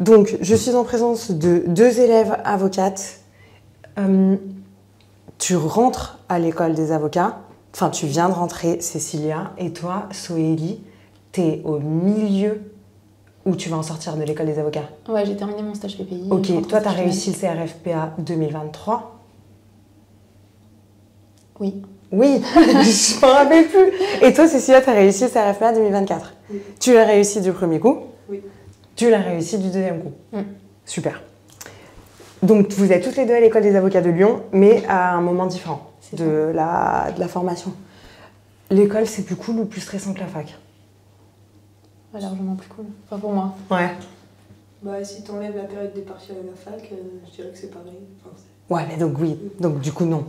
Donc, je suis en présence de 2 élèves avocates. Tu rentres à l'école des avocats. Enfin, tu viens de rentrer, Cécilia. Et toi, Soélie, t'es au milieu où tu vas en sortir de l'école des avocats. Ouais, j'ai terminé mon stage PPI. Ok, toi, t'as réussi le CRFPA 2023. Oui. Oui, je m'en rappelle plus. Et toi, Cécilia, t'as réussi le CRFPA 2024. Oui. Tu l'as réussi du premier coup. Oui. Tu l'as réussi du deuxième coup. Super. Donc, vous êtes toutes les deux à l'école des avocats de Lyon, mais à un moment différent de la formation. L'école, c'est plus cool ou plus stressant que la fac? Largement plus cool. Enfin, pour moi. Ouais. Bah, si t'enlèves la période des partiels à la fac, je dirais que c'est pareil. Enfin, Ouais, mais donc oui. Donc, du coup, non.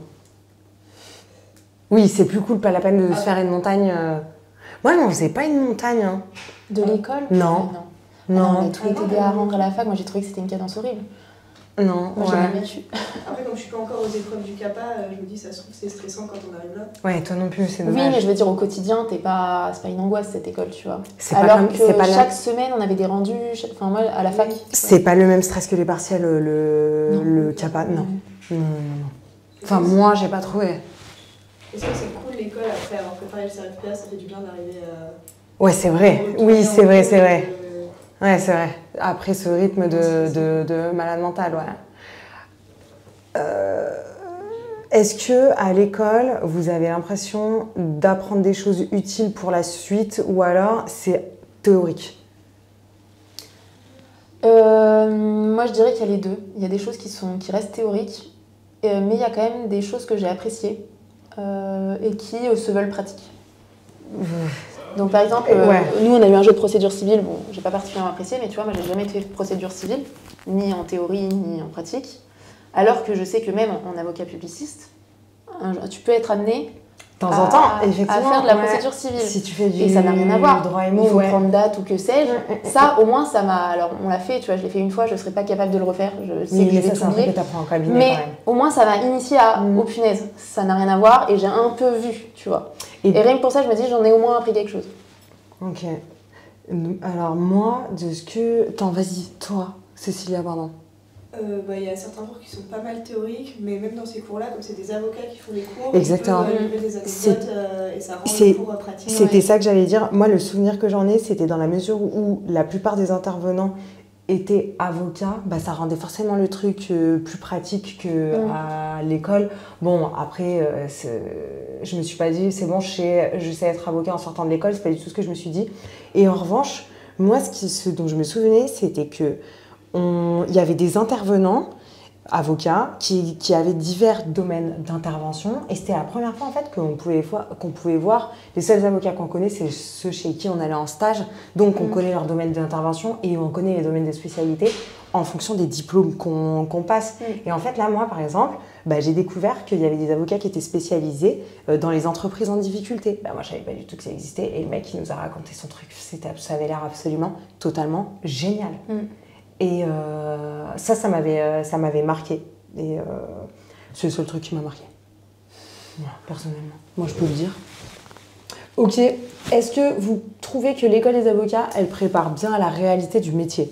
Oui, c'est plus cool, pas la peine de se faire une montagne. Moi, non, c'est pas une montagne. Hein. De l'école? Non. Non, mais tous les TD à rendre à la fac, moi j'ai trouvé que c'était une cadence horrible. Non, moi, j'ai jamais su. Après, comme je suis pas encore aux épreuves du CAPA, je me dis, ça se trouve, c'est stressant quand on arrive là. Ouais, toi non plus, c'est dommage. Oui, mais je veux dire, au quotidien, c'est pas une angoisse cette école, tu vois. Alors que chaque semaine, on avait des rendus, enfin moi, à la fac. C'est pas le même stress que les partiels, le CAPA, non. Non. Enfin, moi, j'ai pas trouvé. Est-ce que c'est cool l'école après avoir préparé le CRFPA, ça fait du bien d'arriver à... Ouais, c'est vrai. Oui, c'est vrai, c'est vrai. Ouais, c'est vrai. Après ce rythme de malade mental, ouais. Est-ce que à l'école, vous avez l'impression d'apprendre des choses utiles pour la suite ou alors c'est théorique? Moi, je dirais qu'il y a les deux. Il y a des choses qui restent théoriques, mais il y a quand même des choses que j'ai appréciées et qui se veulent pratiques. Donc par exemple, nous on a eu un jeu de procédure civile, bon, j'ai pas particulièrement apprécié, mais tu vois, moi j'ai jamais fait de procédure civile, ni en théorie, ni en pratique. Alors que je sais que même en avocat publiciste, tu peux être amené de temps en temps, effectivement, à faire de la procédure civile. Si tu fais du et ça n'a rien à voir. Droit il faut prendre date ou que sais-je. Ça, au moins, ça m'a. Alors, on l'a fait, tu vois, je l'ai fait une fois, je serais pas capable de le refaire. Je sais que je vais tout oublier. Mais au moins, ça m'a initié à oh punaise, ça n'a rien à voir et j'ai un peu vu, tu vois. Et rien que pour ça, je me dis, j'en ai au moins appris quelque chose. Ok. Alors, moi, de ce que. Attends, vas-y, toi, Cécilia, pardon. Il y a certains cours qui sont pas mal théoriques, mais même dans ces cours-là, comme c'est des avocats qui font des cours, exactement. Ils peuvent des anecdotes et ça rend le cours pratique. C'était ça que j'allais dire. Moi, le souvenir que j'en ai, c'était dans la mesure où la plupart des intervenants étaient avocats, bah, ça rendait forcément le truc plus pratique qu'à l'école. Bon, après, je me suis pas dit, c'est bon, je sais être avocat en sortant de l'école, c'est pas du tout ce que je me suis dit. Et en revanche, moi, ce dont je me souvenais, c'était que il y avait des intervenants, avocats, qui avaient divers domaines d'intervention. Et c'était la première fois en fait qu'on pouvait voir. Les seuls avocats qu'on connaît, c'est ceux chez qui on allait en stage. Donc on connaît leur domaine d'intervention et on connaît les domaines de spécialité en fonction des diplômes qu'on passe. Et en fait, là, moi, par exemple, j'ai découvert qu'il y avait des avocats qui étaient spécialisés dans les entreprises en difficulté. Moi, je savais pas du tout que ça existait. Et le mec, il nous a raconté son truc. Ça avait l'air absolument, totalement génial. Et ça m'avait marqué. Et c'est le seul truc qui m'a marqué. Voilà, personnellement. Moi, je peux le dire. Ok. Est-ce que vous trouvez que l'école des avocats, elle prépare bien à la réalité du métier?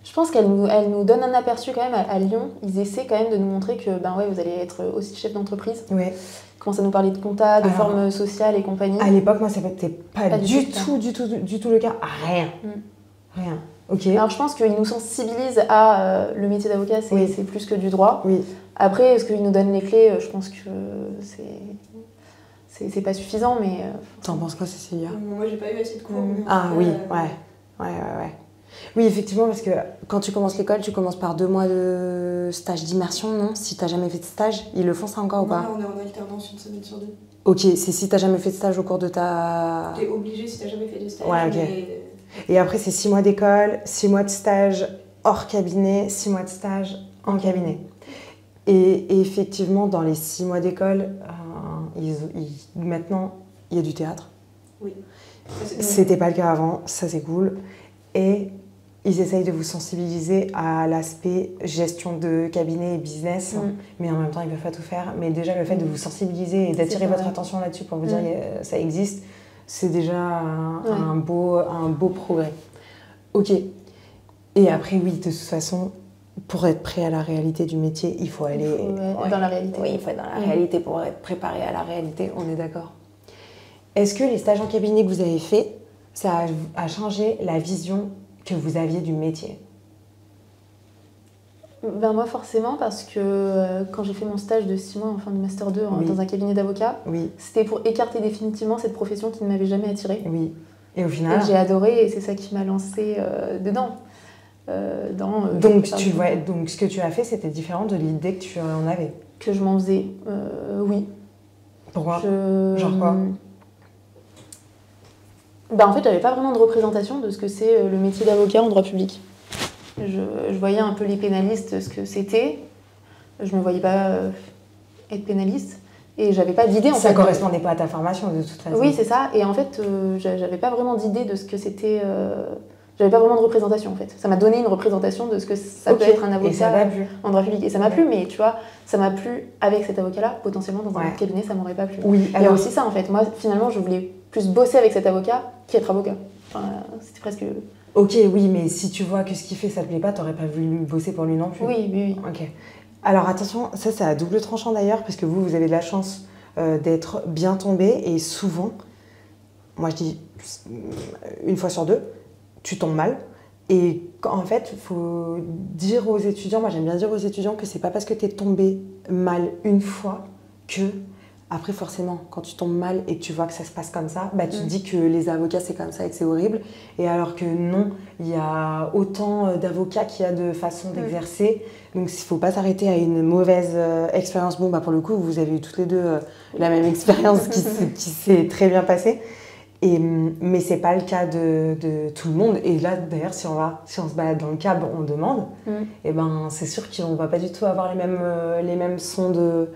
Je pense qu'elle nous donne un aperçu quand même à Lyon. Ils essaient quand même de nous montrer que vous allez être aussi chef d'entreprise. Oui. Ils commencent à nous parler de compta, de forme sociale et compagnie. À l'époque, moi, ça n'était pas du tout le cas. Rien. Rien. Okay. Alors je pense qu'ils nous sensibilisent à le métier d'avocat, c'est plus que du droit. Oui. Après, est-ce qu'ils nous donnent les clés? Je pense que c'est pas suffisant, mais... T'en penses quoi, Cécilia? Moi, j'ai pas eu assez de cours. Oui, ouais. Oui, effectivement, parce que quand tu commences l'école, tu commences par 2 mois de stage d'immersion, non? Si t'as jamais fait de stage, ils le font ça encore ou pas? Non, on est en alternance une semaine sur 2. Ok, c'est si t'as jamais fait de stage au cours de ta... T'es obligé si t'as jamais fait de stage. Ouais, ok. Et après, c'est 6 mois d'école, 6 mois de stage hors cabinet, 6 mois de stage en cabinet. Et effectivement, dans les 6 mois d'école, maintenant, il y a du théâtre. Oui. C'était pas le cas avant, ça c'est cool. Et ils essayent de vous sensibiliser à l'aspect gestion de cabinet et business, mais en même temps, ils peuvent pas tout faire. Mais déjà, le fait de vous sensibiliser et d'attirer votre attention là-dessus pour vous dire ça existe, c'est déjà un beau progrès. Ok. Et après, oui, de toute façon, pour être prêt à la réalité du métier, il faut aller... être dans la réalité. Oui, il faut être dans la réalité pour être préparé à la réalité, on est d'accord. Est-ce que les stages en cabinet que vous avez faits, ça a changé la vision que vous aviez du métier? Ben moi forcément, parce que quand j'ai fait mon stage de 6 mois en fin de Master 2 dans un cabinet d'avocat, c'était pour écarter définitivement cette profession qui ne m'avait jamais attirée. Oui. Et au final... Et j'ai adoré et c'est ça qui m'a lancée dedans. Donc ce que tu as fait, c'était différent de l'idée que tu en avais? Que je m'en faisais, oui. Pourquoi? Genre quoi? Ben, en fait, j'avais pas vraiment de représentation de ce que c'est le métier d'avocat en droit public. Je voyais un peu les pénalistes, ce que c'était. Je me voyais pas être pénaliste. Et j'avais pas d'idée en fait. Ça correspondait pas à ta formation de toute façon. Oui, c'est ça. Et en fait, j'avais pas vraiment d'idée de ce que c'était. J'avais pas vraiment de représentation en fait. Ça m'a donné une représentation de ce que ça peut être un avocat en droit public. Et ça m'a plu, mais tu vois, ça m'a plu avec cet avocat-là. Potentiellement, dans un autre cabinet, ça m'aurait pas plu. Oui, il y a aussi ça en fait. Moi, finalement, je voulais plus bosser avec cet avocat qu'être avocat. Enfin, c'était presque. Ok, oui, mais si tu vois que ce qu'il fait, ça te plaît pas, t'aurais pas voulu bosser pour lui non plus. Oui. Ok. Alors attention, ça c'est à double tranchant d'ailleurs, parce que vous avez de la chance d'être bien tombé, et souvent, moi je dis une fois sur deux, tu tombes mal. Et en fait, il faut dire aux étudiants, moi j'aime bien dire aux étudiants que c'est pas parce que tu es tombé mal une fois que, après forcément, quand tu tombes mal et que tu vois que ça se passe comme ça, bah, tu te dis que les avocats c'est comme ça et que c'est horrible. Et alors que non, il y a autant d'avocats qu'il y a de façons d'exercer. Donc il ne faut pas s'arrêter à une mauvaise expérience. Bon, bah, pour le coup, vous avez eu toutes les deux la même expérience qui s'est très bien passée. Mais c'est pas le cas de tout le monde. Et là, d'ailleurs, si on se balade dans le cab, on demande, et ben, c'est sûr qu'on va pas du tout avoir les mêmes sons de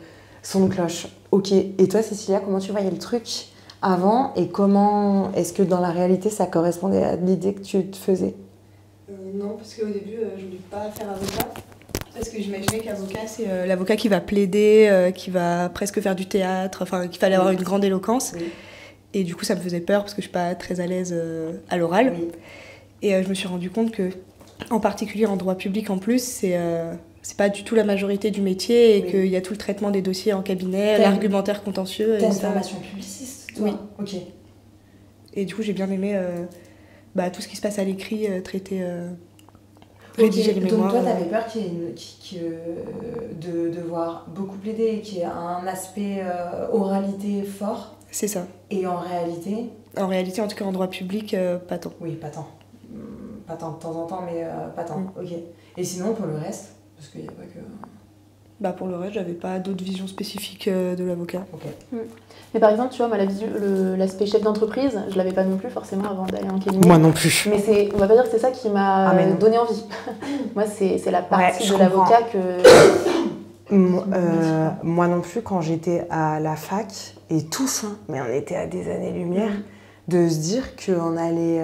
cloche. Ok. Et toi, Cécilia, comment tu voyais le truc avant et comment est-ce que dans la réalité, ça correspondait à l'idée que tu te faisais? Non, parce qu'au début, je voulais pas faire avocat. Parce que j'imaginais qu'avocat, c'est l'avocat qui va plaider, qui va presque faire du théâtre, enfin, qu'il fallait avoir une grande éloquence. Oui. Et du coup, ça me faisait peur parce que je suis pas très à l'aise à l'oral. Oui. Et je me suis rendu compte que, en particulier en droit public en plus, c'est pas du tout la majorité du métier et qu'il y a tout le traitement des dossiers en cabinet, l'argumentaire contentieux. T'as une formation publiciste, toi? Oui. Ok. Et du coup, j'ai bien aimé tout ce qui se passe à l'écrit, traiter, rédiger les mémoires. Donc toi, t'avais peur de devoir beaucoup plaider, qu'il y ait un aspect oralité fort? C'est ça. Et en réalité? En réalité, en tout cas en droit public, pas tant. Oui, pas tant. Pas tant de temps en temps, mais pas tant. Ok. Et sinon, pour le reste? Parce qu'il n'y a pas que... Pour le reste, j'avais pas d'autres visions spécifiques de l'avocat. Ok. Mais par exemple, tu vois, moi, l'aspect chef d'entreprise, je l'avais pas non plus forcément avant d'aller en cabinet. Moi non plus. Mais on va pas dire que c'est ça qui m'a donné envie. Moi, c'est la partie de l'avocat que... moi non plus, quand j'étais à la fac, et tous, mais on était à des années-lumière, de se dire qu'on allait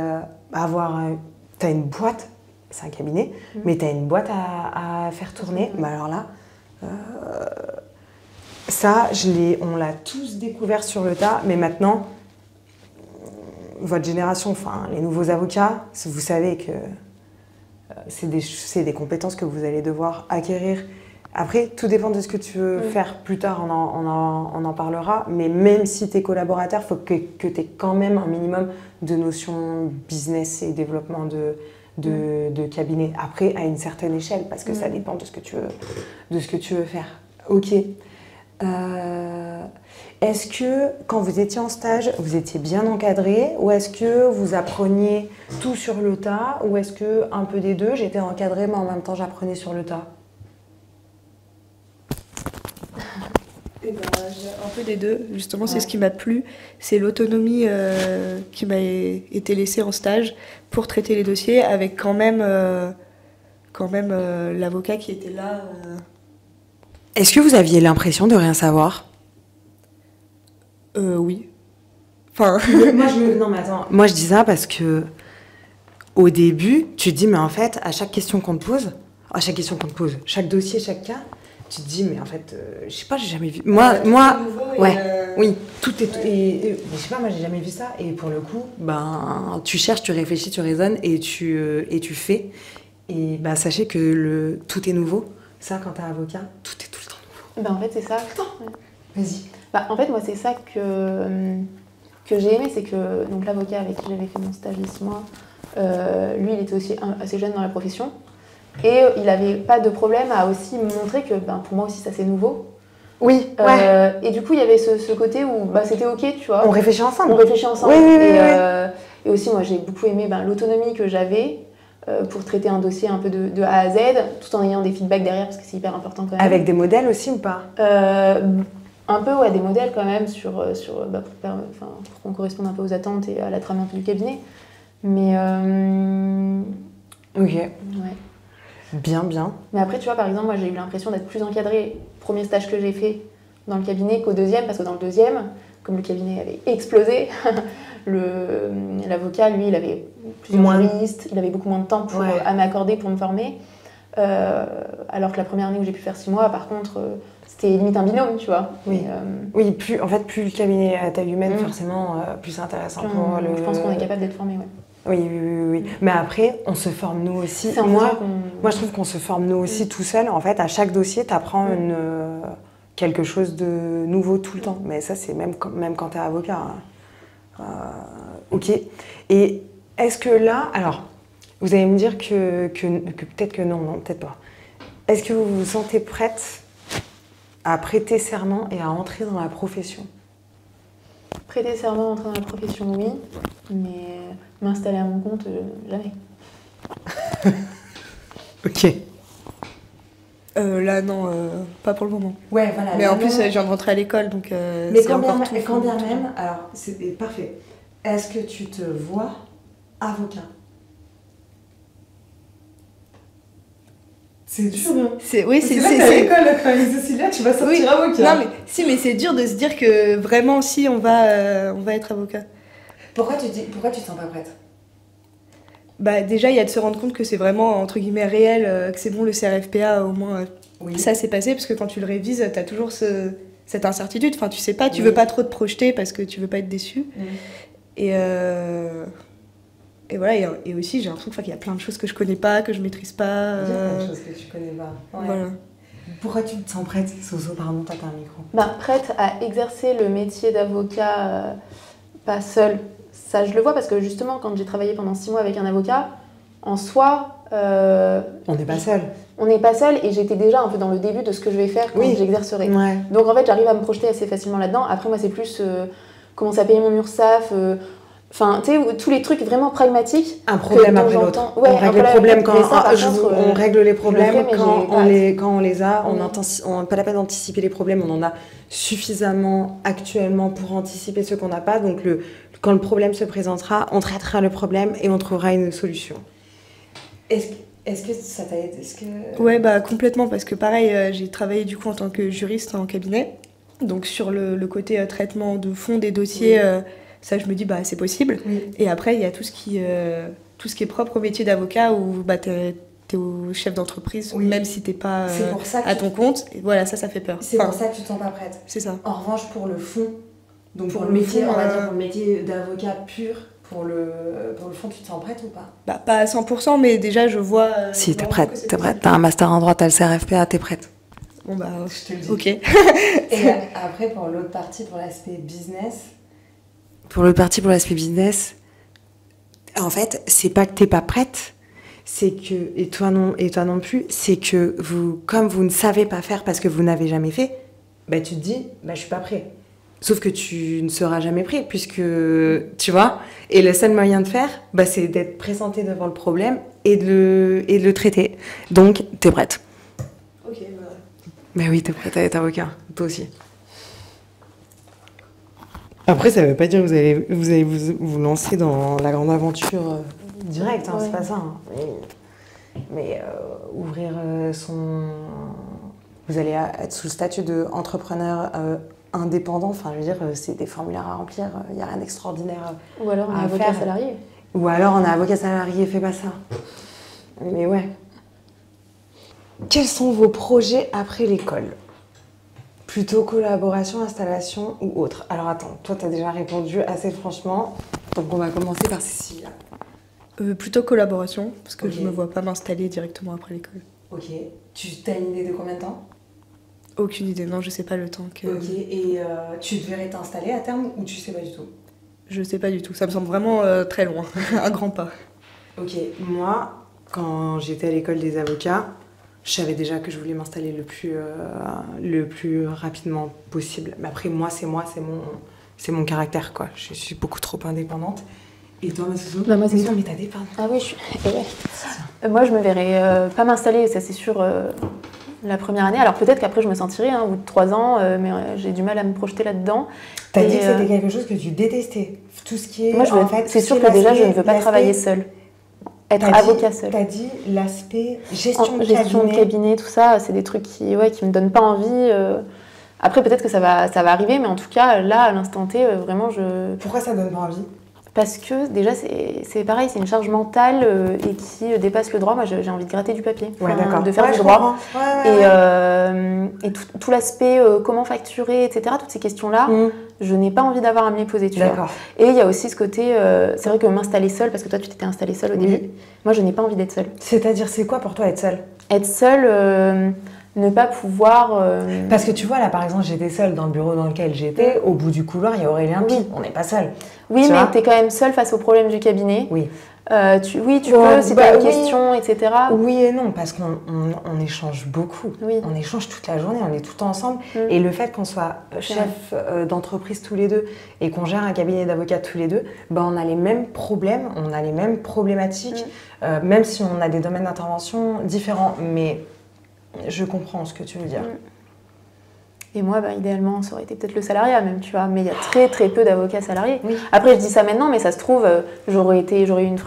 avoir... T'as une boîte, c'est un cabinet, mais t'as une boîte à faire tourner. Mais alors là, ça, on l'a tous découvert sur le tas, mais maintenant, votre génération, enfin les nouveaux avocats, vous savez que c'est des compétences que vous allez devoir acquérir. Après, tout dépend de ce que tu veux faire plus tard, on en parlera, mais même si tu es collaborateur, il faut que tu aies quand même un minimum de notions business et développement de cabinet. Après, à une certaine échelle, parce que ça dépend de ce que tu veux faire. Ok. Est-ce que, quand vous étiez en stage, vous étiez bien encadré, ou est-ce que vous appreniez tout sur le tas, ou est-ce que un peu des deux, j'étais encadrée, mais en même temps j'apprenais sur le tas? Un peu des deux, justement, c'est ce qui m'a plu. C'est l'autonomie qui m'a été laissée en stage pour traiter les dossiers, avec quand même l'avocat qui était là. Est-ce que vous aviez l'impression de rien savoir? Oui. Enfin... Non, mais attends. Moi, je dis ça parce que au début, tu te dis, mais en fait, à chaque question qu'on te pose, chaque dossier, chaque cas, tu te dis, mais en fait, je sais pas, j'ai jamais vu. Oui, tout est. Et je sais pas, moi, j'ai jamais vu ça. Et pour le coup, tu cherches, tu réfléchis, tu raisonnes et tu fais. Et bah, sachez que tout est nouveau. Ça, quand t'es avocat, tout est tout le temps nouveau. Bah, en fait, c'est ça. Ouais. Vas-y. Bah, en fait, moi, c'est ça que j'ai aimé, c'est que donc l'avocat avec qui j'avais fait mon stage de 6 mois, lui, il était aussi assez jeune dans la profession. Et il n'avait pas de problème à aussi montrer que pour moi aussi, ça c'est nouveau. Oui, ouais. Et du coup, il y avait ce côté où c'était ok, tu vois. On réfléchit ensemble. On réfléchit ensemble. Oui. Et aussi, moi, j'ai beaucoup aimé l'autonomie que j'avais pour traiter un dossier un peu de A à Z, tout en ayant des feedbacks derrière, parce que c'est hyper important quand même. Avec des modèles aussi ou pas? Un peu, ouais, des modèles quand même, pour qu'on corresponde un peu aux attentes et à la trame un peu du cabinet. Mais... Ok. Ouais. Bien. Mais après, tu vois, par exemple, moi, j'ai eu l'impression d'être plus encadrée premier stage que j'ai fait dans le cabinet qu'au deuxième, parce que dans le deuxième, comme le cabinet avait explosé, l'avocat, lui, il avait plusieurs juristes, il avait beaucoup moins de temps à m'accorder pour me former. Alors que la première année où j'ai pu faire 6 mois, par contre, c'était limite un binôme, tu vois. Oui, oui, plus le cabinet à taille humaine, forcément, plus c'est intéressant pour le... Je pense qu'on est capable d'être formé, ouais. Oui. Mais après, on se forme nous aussi. Moi, je trouve qu'on se forme nous aussi tout seul. En fait, à chaque dossier, tu apprends quelque chose de nouveau tout le temps. Mais ça, c'est même quand tu es avocat. Ok. Et est-ce que là... Alors, vous allez me dire que peut-être que non, peut-être pas. Est-ce que vous vous sentez prête à prêter serment et à entrer dans la profession? Prêter serment, entrer dans la profession, oui. Mais m'installer à mon compte, jamais. Ok. Là, non, pas pour le moment. Ouais, voilà. Mais en plus, je viens de rentrer à l'école, donc mais c'est encore tout. Quand bien même, alors, c'est parfait. Est-ce que tu te vois avocat? C'est dur. Oui, c'est à l'école, quand ils oscillent, tu vas sortir avocat. Non, mais c'est dur de se dire que vraiment, si, on va être avocat. Pourquoi tu te sens pas prête? Bah, déjà, il y a de se rendre compte que c'est vraiment, entre guillemets, réel, que c'est bon, le CRFPA, au moins, ça s'est passé, parce que quand tu le révises, t'as toujours cette incertitude. Enfin, tu sais pas, tu veux pas trop te projeter parce que tu veux pas être déçu. Et voilà, et aussi j'ai l'impression qu'il y a plein de choses que je connais pas, que je maîtrise pas. Il y a plein de choses que tu connais pas. Ouais. Voilà. Pourquoi tu te sens prête, Soso? Pardon, t'as un micro. Prête à exercer le métier d'avocat, pas seule. Ça, je le vois parce que justement, quand j'ai travaillé pendant 6 mois avec un avocat, en soi... on n'est pas seul. On n'est pas seul et j'étais déjà un peu dans le début de ce que je vais faire quand j'exercerai. Ouais. Donc en fait, j'arrive à me projeter assez facilement là-dedans. Après, moi, c'est plus commencer à payer mon URSSAF... Enfin, tu sais, tous les trucs vraiment pragmatiques. Un problème après l'autre. Ouais, on règle les problèmes quand on règle les problèmes quand on les a. On n'a pas la peine d'anticiper les problèmes. On en a suffisamment actuellement pour anticiper ceux qu'on n'a pas. Donc quand le problème se présentera, on traitera le problème et on trouvera une solution. Est-ce que ça t'a aidé? Ouais, complètement, parce que pareil, j'ai travaillé du coup en tant que juriste en cabinet. Donc sur le côté traitement de fond des dossiers. Ça, je me dis, c'est possible. Et après, il y a tout ce qui est propre au métier d'avocat où t'es au chef d'entreprise, même si t'es pas à ton compte. Et voilà, ça fait peur. C'est pour ça que tu te sens pas prête. C'est ça. En revanche, pour le fond, donc pour le métier, on va dire, pour le métier d'avocat pur, pour le fond, tu te sens prête ou pas? Pas à 100%, mais déjà, je vois... si, t'es prête. T'as un master en droit, t'as le CRFPA, t'es prête. Bon, je te le dis. Ok. Et après, pour l'autre partie, pour l'aspect business... Pour l'aspect business, en fait, c'est pas que t'es pas prête, c'est que, et toi non plus, c'est que comme vous ne savez pas faire parce que vous n'avez jamais fait, tu te dis, je suis pas prêt. Sauf que tu ne seras jamais prêt, puisque, tu vois, et le seul moyen de faire, c'est d'être présenté devant le problème et de le traiter. Donc, t'es prête. Ok, oui, t'es prête à être avocat, toi aussi. Après, ça veut pas dire que vous allez vous lancer dans la grande aventure directe, c'est pas ça. Mais ouvrir vous allez être sous le statut d'entrepreneur indépendant, enfin, je veux dire, c'est des formulaires à remplir, il n'y a rien d'extraordinaire. Ou alors un avocat salarié. Ou alors un avocat salarié, fais pas ça. Mais ouais. Quels sont vos projets après l'école ? Plutôt collaboration, installation ou autre? Alors attends, toi t'as déjà répondu assez franchement, donc on va commencer par Cécilia. Plutôt collaboration, parce que Ok. je me vois pas m'installer directement après l'école. Ok. Tu as une idée de combien de temps? Aucune idée, non, je sais pas le temps que... Ok. Et tu devrais t'installer à terme ou tu sais pas du tout? Je sais pas du tout, ça me semble vraiment très loin, un grand pas. Ok. Moi, quand j'étais à l'école des avocats, je savais déjà que je voulais m'installer le plus rapidement possible. Mais après, c'est mon caractère, quoi. Je suis beaucoup trop indépendante. Et toi, Massoso? Bah, moi, c'est Mais sûr. non, mais t'as des parents. Ah oui, moi, je me verrais pas m'installer, ça c'est sûr, la première année. Alors peut-être qu'après, je me sentirais, hein, au bout de 3 ans, mais j'ai du mal à me projeter là-dedans. T'as Et, dit que c'était quelque chose que tu détestais. Tout ce qui est. Moi, en fait, c'est tout sûr ce qui que est déjà, je ne l'aspect- veux pas travailler seule. Être avocat seul. T'as dit l'aspect gestion de Gestion de cabinet. cabinet, tout ça, c'est des trucs qui me donnent pas envie. Après, peut-être que ça va arriver, mais en tout cas, là, à l'instant T, vraiment, Pourquoi ça donne pas envie? Parce que déjà, c'est pareil, c'est une charge mentale et qui dépasse le droit. Moi, j'ai envie de gratter du papier, Ouais, d'accord. de faire du je droit. comprends. Ouais. Et tout l'aspect comment facturer, etc., toutes ces questions-là, je n'ai pas envie d'avoir à me les poser, tu vois. D'accord. Et il y a aussi ce côté, c'est vrai que m'installer seule, parce que toi, tu t'étais installée seule au début. Moi, je n'ai pas envie d'être seule. C'est-à-dire, c'est quoi pour toi être seule? Être seule, ne pas pouvoir... Parce que tu vois, là, par exemple, j'étais seule dans le bureau dans lequel j'étais. Au bout du couloir, il y a Aurélien Pi. On n'est pas seul. Oui, Tu mais vois tu es quand même seule face aux problèmes du cabinet. Oui. Tu Ouais, peux, si tu bah as une oui. question, etc. Oui et non, parce qu'on échange beaucoup. Oui. On échange toute la journée, on est tout le temps ensemble. Mm. Et le fait qu'on soit chef d'entreprise tous les deux et qu'on gère un cabinet d'avocats tous les deux, ben on a les mêmes problèmes, on a les mêmes problématiques, même si on a des domaines d'intervention différents. Mais je comprends ce que tu veux dire. Et moi, idéalement, ça aurait été peut-être le salariat même, tu vois. Mais il y a très très peu d'avocats salariés. Oui. Après, je dis ça maintenant, mais ça se trouve, j'aurais eu une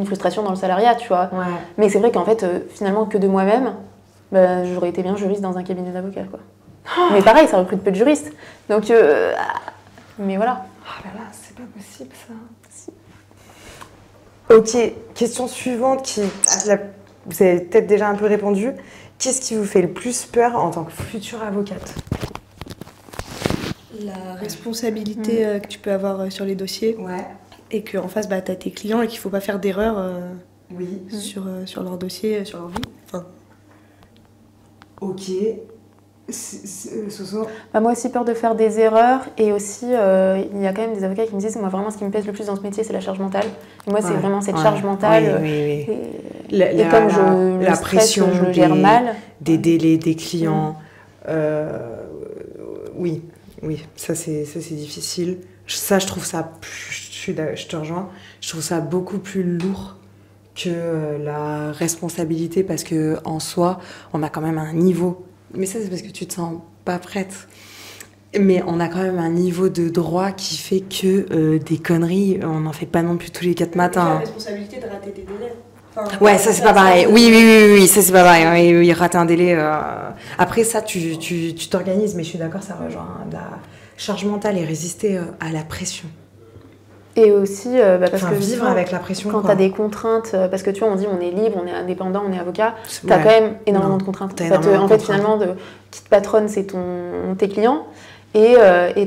frustration dans le salariat, tu vois. Ouais. Mais c'est vrai qu'en fait, finalement, que de moi-même, j'aurais été bien juriste dans un cabinet d'avocats, quoi. Mais pareil, ça recrute peu de juristes. Donc, mais voilà. Oh là là, c'est pas possible ça. Si. Ok, question suivante vous avez peut-être déjà un peu répondu. Qu'est-ce qui vous fait le plus peur en tant que future avocate? La responsabilité que tu peux avoir sur les dossiers Ouais. et qu'en face, tu as tes clients et qu'il faut pas faire d'erreur Oui. sur leur dossier, sur leur vie. Enfin, Ok. Soso. Moi aussi, peur de faire des erreurs. Et aussi, il y a quand même des avocats qui me disent, moi, vraiment, ce qui me pèse le plus dans ce métier, c'est la charge mentale. Et moi, c'est vraiment cette charge mentale. Oui. Et comme la pression, je le gère mal. Des délais des clients. Oui, ça c'est difficile. Ça, je trouve ça, je te rejoins, je trouve ça beaucoup plus lourd que la responsabilité parce que en soi, on a quand même un niveau. Mais ça, c'est parce que tu te sens pas prête. Mais on a quand même un niveau de droit qui fait que des conneries, on n'en fait pas non plus tous les 4 matins. la responsabilité de rater des délais. Enfin, Ouais, ça c'est pas pareil. Oui, ça c'est pas pareil. Oui, rater un délai. Après ça, tu t'organises, mais je suis d'accord, ça rejoint la charge mentale et résister à la pression. Et aussi, parce que vivre avec la pression. quand tu as des contraintes, parce que tu vois, on dit on est libre, on est indépendant, on est avocat, tu as quand même énormément de contraintes. En fait, finalement, qui te patronne, c'est tes clients. Et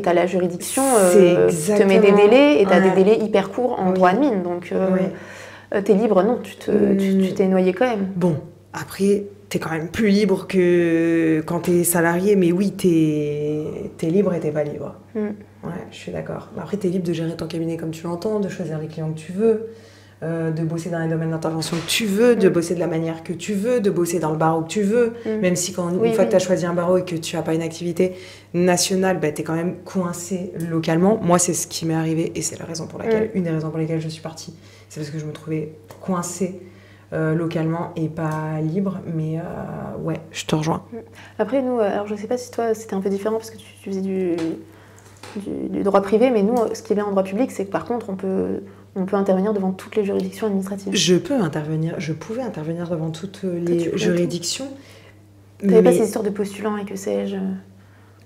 tu as la juridiction, te met des délais, et tu as des délais hyper courts en droit admin. Donc, t'es libre, non, tu t'es noyé quand même. Bon, après, t'es quand même plus libre que quand t'es salarié, mais oui, t'es libre et t'es pas libre. Ouais, je suis d'accord. Après, t'es libre de gérer ton cabinet comme tu l'entends, de choisir les clients que tu veux, de bosser dans les domaines d'intervention que tu veux, de bosser de la manière que tu veux, de bosser dans le barreau que tu veux. Même si une fois que t'as choisi un barreau et que tu n'as pas une activité nationale, t'es quand même coincé localement. Moi, c'est ce qui m'est arrivé et c'est une des raisons pour lesquelles je suis partie. C'est parce que je me trouvais coincée localement et pas libre, mais ouais, je te rejoins. Après, nous, alors je sais pas si toi c'était un peu différent parce que tu faisais du droit privé, mais nous, ce qui est bien en droit public, c'est que par contre, on peut intervenir devant toutes les juridictions administratives. Je pouvais intervenir devant toutes les juridictions. T'avais pas ces histoires de postulants et que sais-je?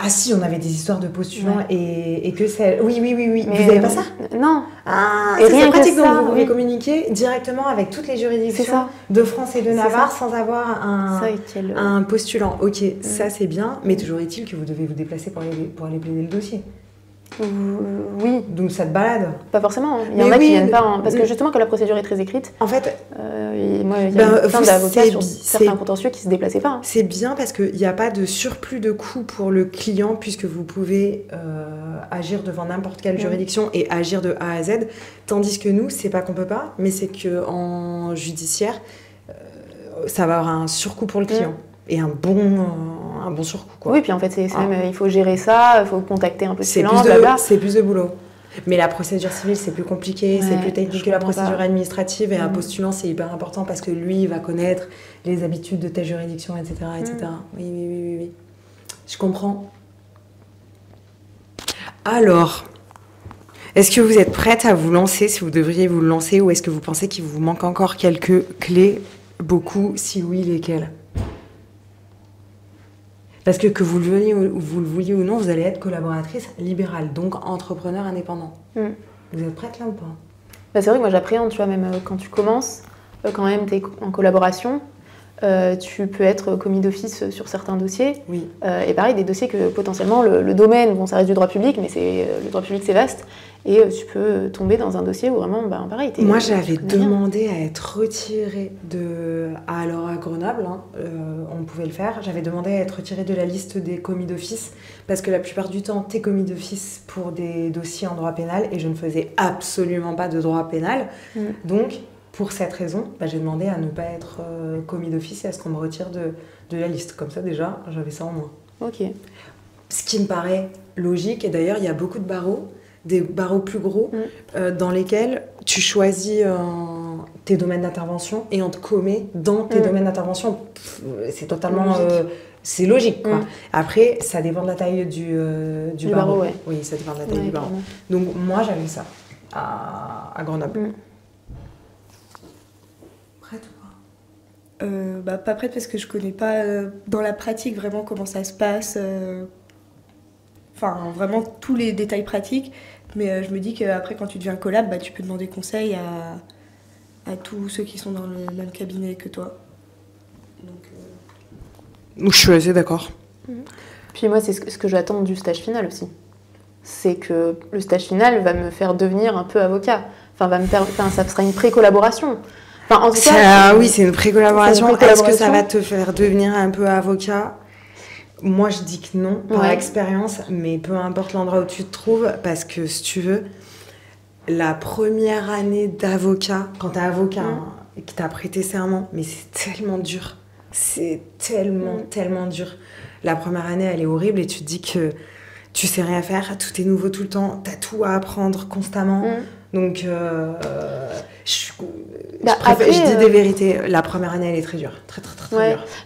Ah si, on avait des histoires de postulants et que c'est... Oui. Mais vous avez pas ça? Non. Ah, et c'est pratique, ça, donc vous pouvez communiquer directement avec toutes les juridictions de France et de Navarre sans avoir un postulant. Ok, ça c'est bien, mais toujours est-il que vous devez vous déplacer pour aller plaider le dossier. Oui. Donc ça te balade. Pas forcément. Il y en a qui viennent pas. Parce que justement, quand la procédure est très écrite, en fait, moi, il y a plein d'avocats sur certains contentieux qui se déplaçaient pas. C'est bien parce qu'il n'y a pas de surplus de coûts pour le client puisque vous pouvez agir devant n'importe quelle juridiction et agir de A à Z. Tandis que nous, c'est pas qu'on peut pas, mais c'est qu'en judiciaire, ça va avoir un surcoût pour le client. Et un bon surcoût, quoi. Oui, puis en fait, même, il faut gérer ça, il faut contacter un peu c'est plus de boulot. Mais la procédure civile, c'est plus compliqué, c'est plus technique que la procédure administrative. Et un postulant, c'est hyper important parce que lui, il va connaître les habitudes de telle juridiction, etc. etc. Oui. Je comprends. Alors, est-ce que vous êtes prête à vous lancer, si vous devriez vous lancer, ou est-ce que vous pensez qu'il vous manque encore quelques clés? Beaucoup, si oui, lesquelles? Parce que vous le vouliez ou non, vous allez être collaboratrice libérale, donc entrepreneur indépendant. Vous êtes prête là ou pas? C'est vrai que moi j'appréhende, tu vois, même quand tu commences, quand même tu es en collaboration, tu peux être commis d'office sur certains dossiers. Oui. Et pareil, des dossiers que potentiellement le domaine, bon ça reste du droit public, mais le droit public c'est vaste. Et tu peux tomber dans un dossier où vraiment, pareil. Moi, j'avais demandé à être retirée alors à Grenoble, on pouvait le faire. J'avais demandé à être retirée de la liste des commis d'office parce que la plupart du temps, t'es commis d'office pour des dossiers en droit pénal et je ne faisais absolument pas de droit pénal. Donc, pour cette raison, j'ai demandé à ne pas être commis d'office et à ce qu'on me retire de la liste. Comme ça, déjà, j'avais ça en moins. Ok. Ce qui me paraît logique, et d'ailleurs, il y a beaucoup de barreaux, des barreaux plus gros, dans lesquels tu choisis tes domaines d'intervention et on te commet dans tes domaines d'intervention. C'est totalement... c'est logique, quoi. Après, ça dépend de la taille du barreau. Ouais. Oui, ça dépend de la taille du barreau. Donc, moi, j'avais ça à Grenoble. Prête ou pas? Pas prête parce que je connais pas dans la pratique vraiment comment ça se passe. Enfin, vraiment tous les détails pratiques. Mais je me dis qu'après, quand tu deviens collab, tu peux demander conseil à tous ceux qui sont dans le même cabinet que toi. Donc, je suis assez d'accord. Puis moi, c'est ce que j'attends du stage final aussi. C'est que le stage final va me faire devenir un peu avocat. Ça sera une pré-collaboration. En tout cas, oui, c'est une pré-collaboration. Est-ce que ça va te faire devenir un peu avocat? Moi, je dis que non, par expérience, mais peu importe l'endroit où tu te trouves, parce que si tu veux, la première année d'avocat, quand t'es avocat et que t'as prêté serment, mais c'est tellement dur. C'est tellement dur. La première année, elle est horrible et tu te dis que tu sais rien faire, tout est nouveau tout le temps, t'as tout à apprendre constamment. Donc, je dis des vérités. La première année, elle est très dure. Très dure.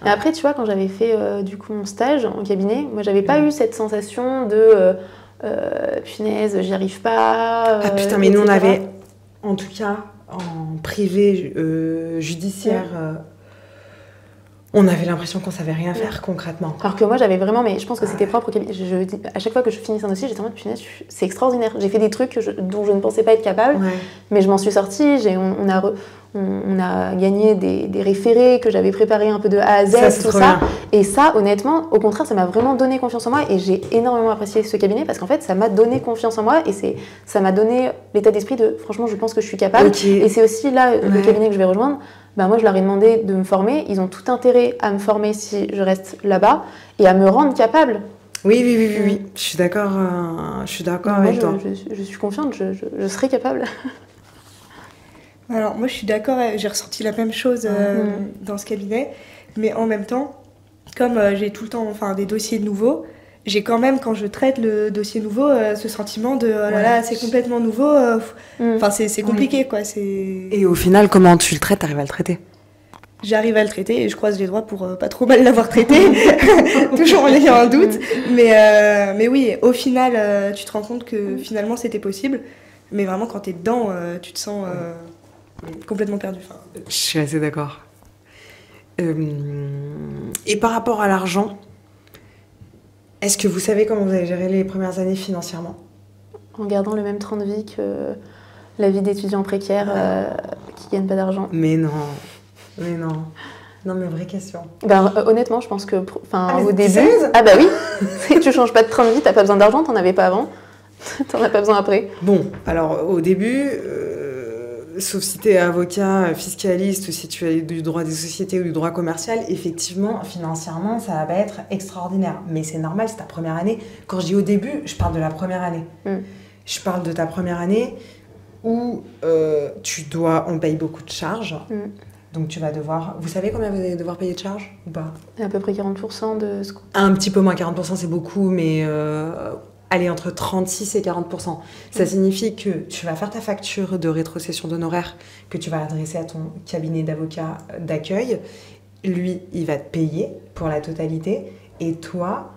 Mais après, tu vois, quand j'avais fait du coup mon stage en cabinet, moi, j'avais pas eu cette sensation de punaise, j'y arrive pas. Ah putain, mais nous, on avait, en tout cas, en privé judiciaire, on avait l'impression qu'on savait rien faire concrètement. Alors que moi, j'avais vraiment, mais je pense que c'était propre au cabinet. À chaque fois que je finissais un dossier, j'étais en mode punaise, c'est extraordinaire. J'ai fait des trucs dont je ne pensais pas être capable, mais je m'en suis sortie. On a gagné des référés que j'avais préparés un peu de A à Z, tout ça. Et ça, honnêtement, au contraire, ça m'a vraiment donné confiance en moi et j'ai énormément apprécié ce cabinet parce qu'en fait, ça m'a donné confiance en moi et ça m'a donné l'état d'esprit de franchement, je pense que je suis capable. Et c'est aussi là le cabinet que je vais rejoindre. Moi, je leur ai demandé de me former. Ils ont tout intérêt à me former si je reste là-bas et à me rendre capable. Oui. Je suis d'accord avec toi. Je suis confiante, je serai capable. Alors, moi, je suis d'accord, j'ai ressenti la même chose dans ce cabinet. Mais en même temps, comme j'ai tout le temps des dossiers nouveaux, j'ai quand même, quand je traite le dossier nouveau, ce sentiment de oh là là, c'est complètement nouveau. C'est compliqué, quoi. Et au final, comment tu le traites? T'arrives à le traiter? J'arrive à le traiter et je croise les doigts pour pas trop mal l'avoir traité, toujours en ayant un doute. Mais oui, au final, tu te rends compte que finalement c'était possible. Mais vraiment, quand t'es dedans, tu te sens complètement perdu. Je suis assez d'accord. Et par rapport à l'argent, est-ce que vous savez comment vous allez gérer les premières années financièrement? En gardant le même train de vie que la vie d'étudiant précaire qui gagne pas d'argent. Mais non. Non, mais vraie question. Honnêtement, je pense que au début... Sérieuse? Ah bah oui. Tu changes pas de train de vie, t'as pas besoin d'argent, t'en avais pas avant. T'en as pas besoin après. Bon, alors au début, sauf si tu es avocat fiscaliste ou si tu as du droit des sociétés ou du droit commercial, effectivement, financièrement, ça va pas être extraordinaire. Mais c'est normal, c'est ta première année. Quand je dis au début, je parle de la première année. Je parle de ta première année où on paye beaucoup de charges. Donc tu vas devoir... Vous savez combien vous allez devoir payer de charges ou pas? À peu près 40% de ce qu'on... Un petit peu moins, 40% c'est beaucoup, mais allez, entre 36 et 40%. Ça signifie que tu vas faire ta facture de rétrocession d'honoraires que tu vas adresser à ton cabinet d'avocat d'accueil. Lui, il va te payer pour la totalité. Et toi,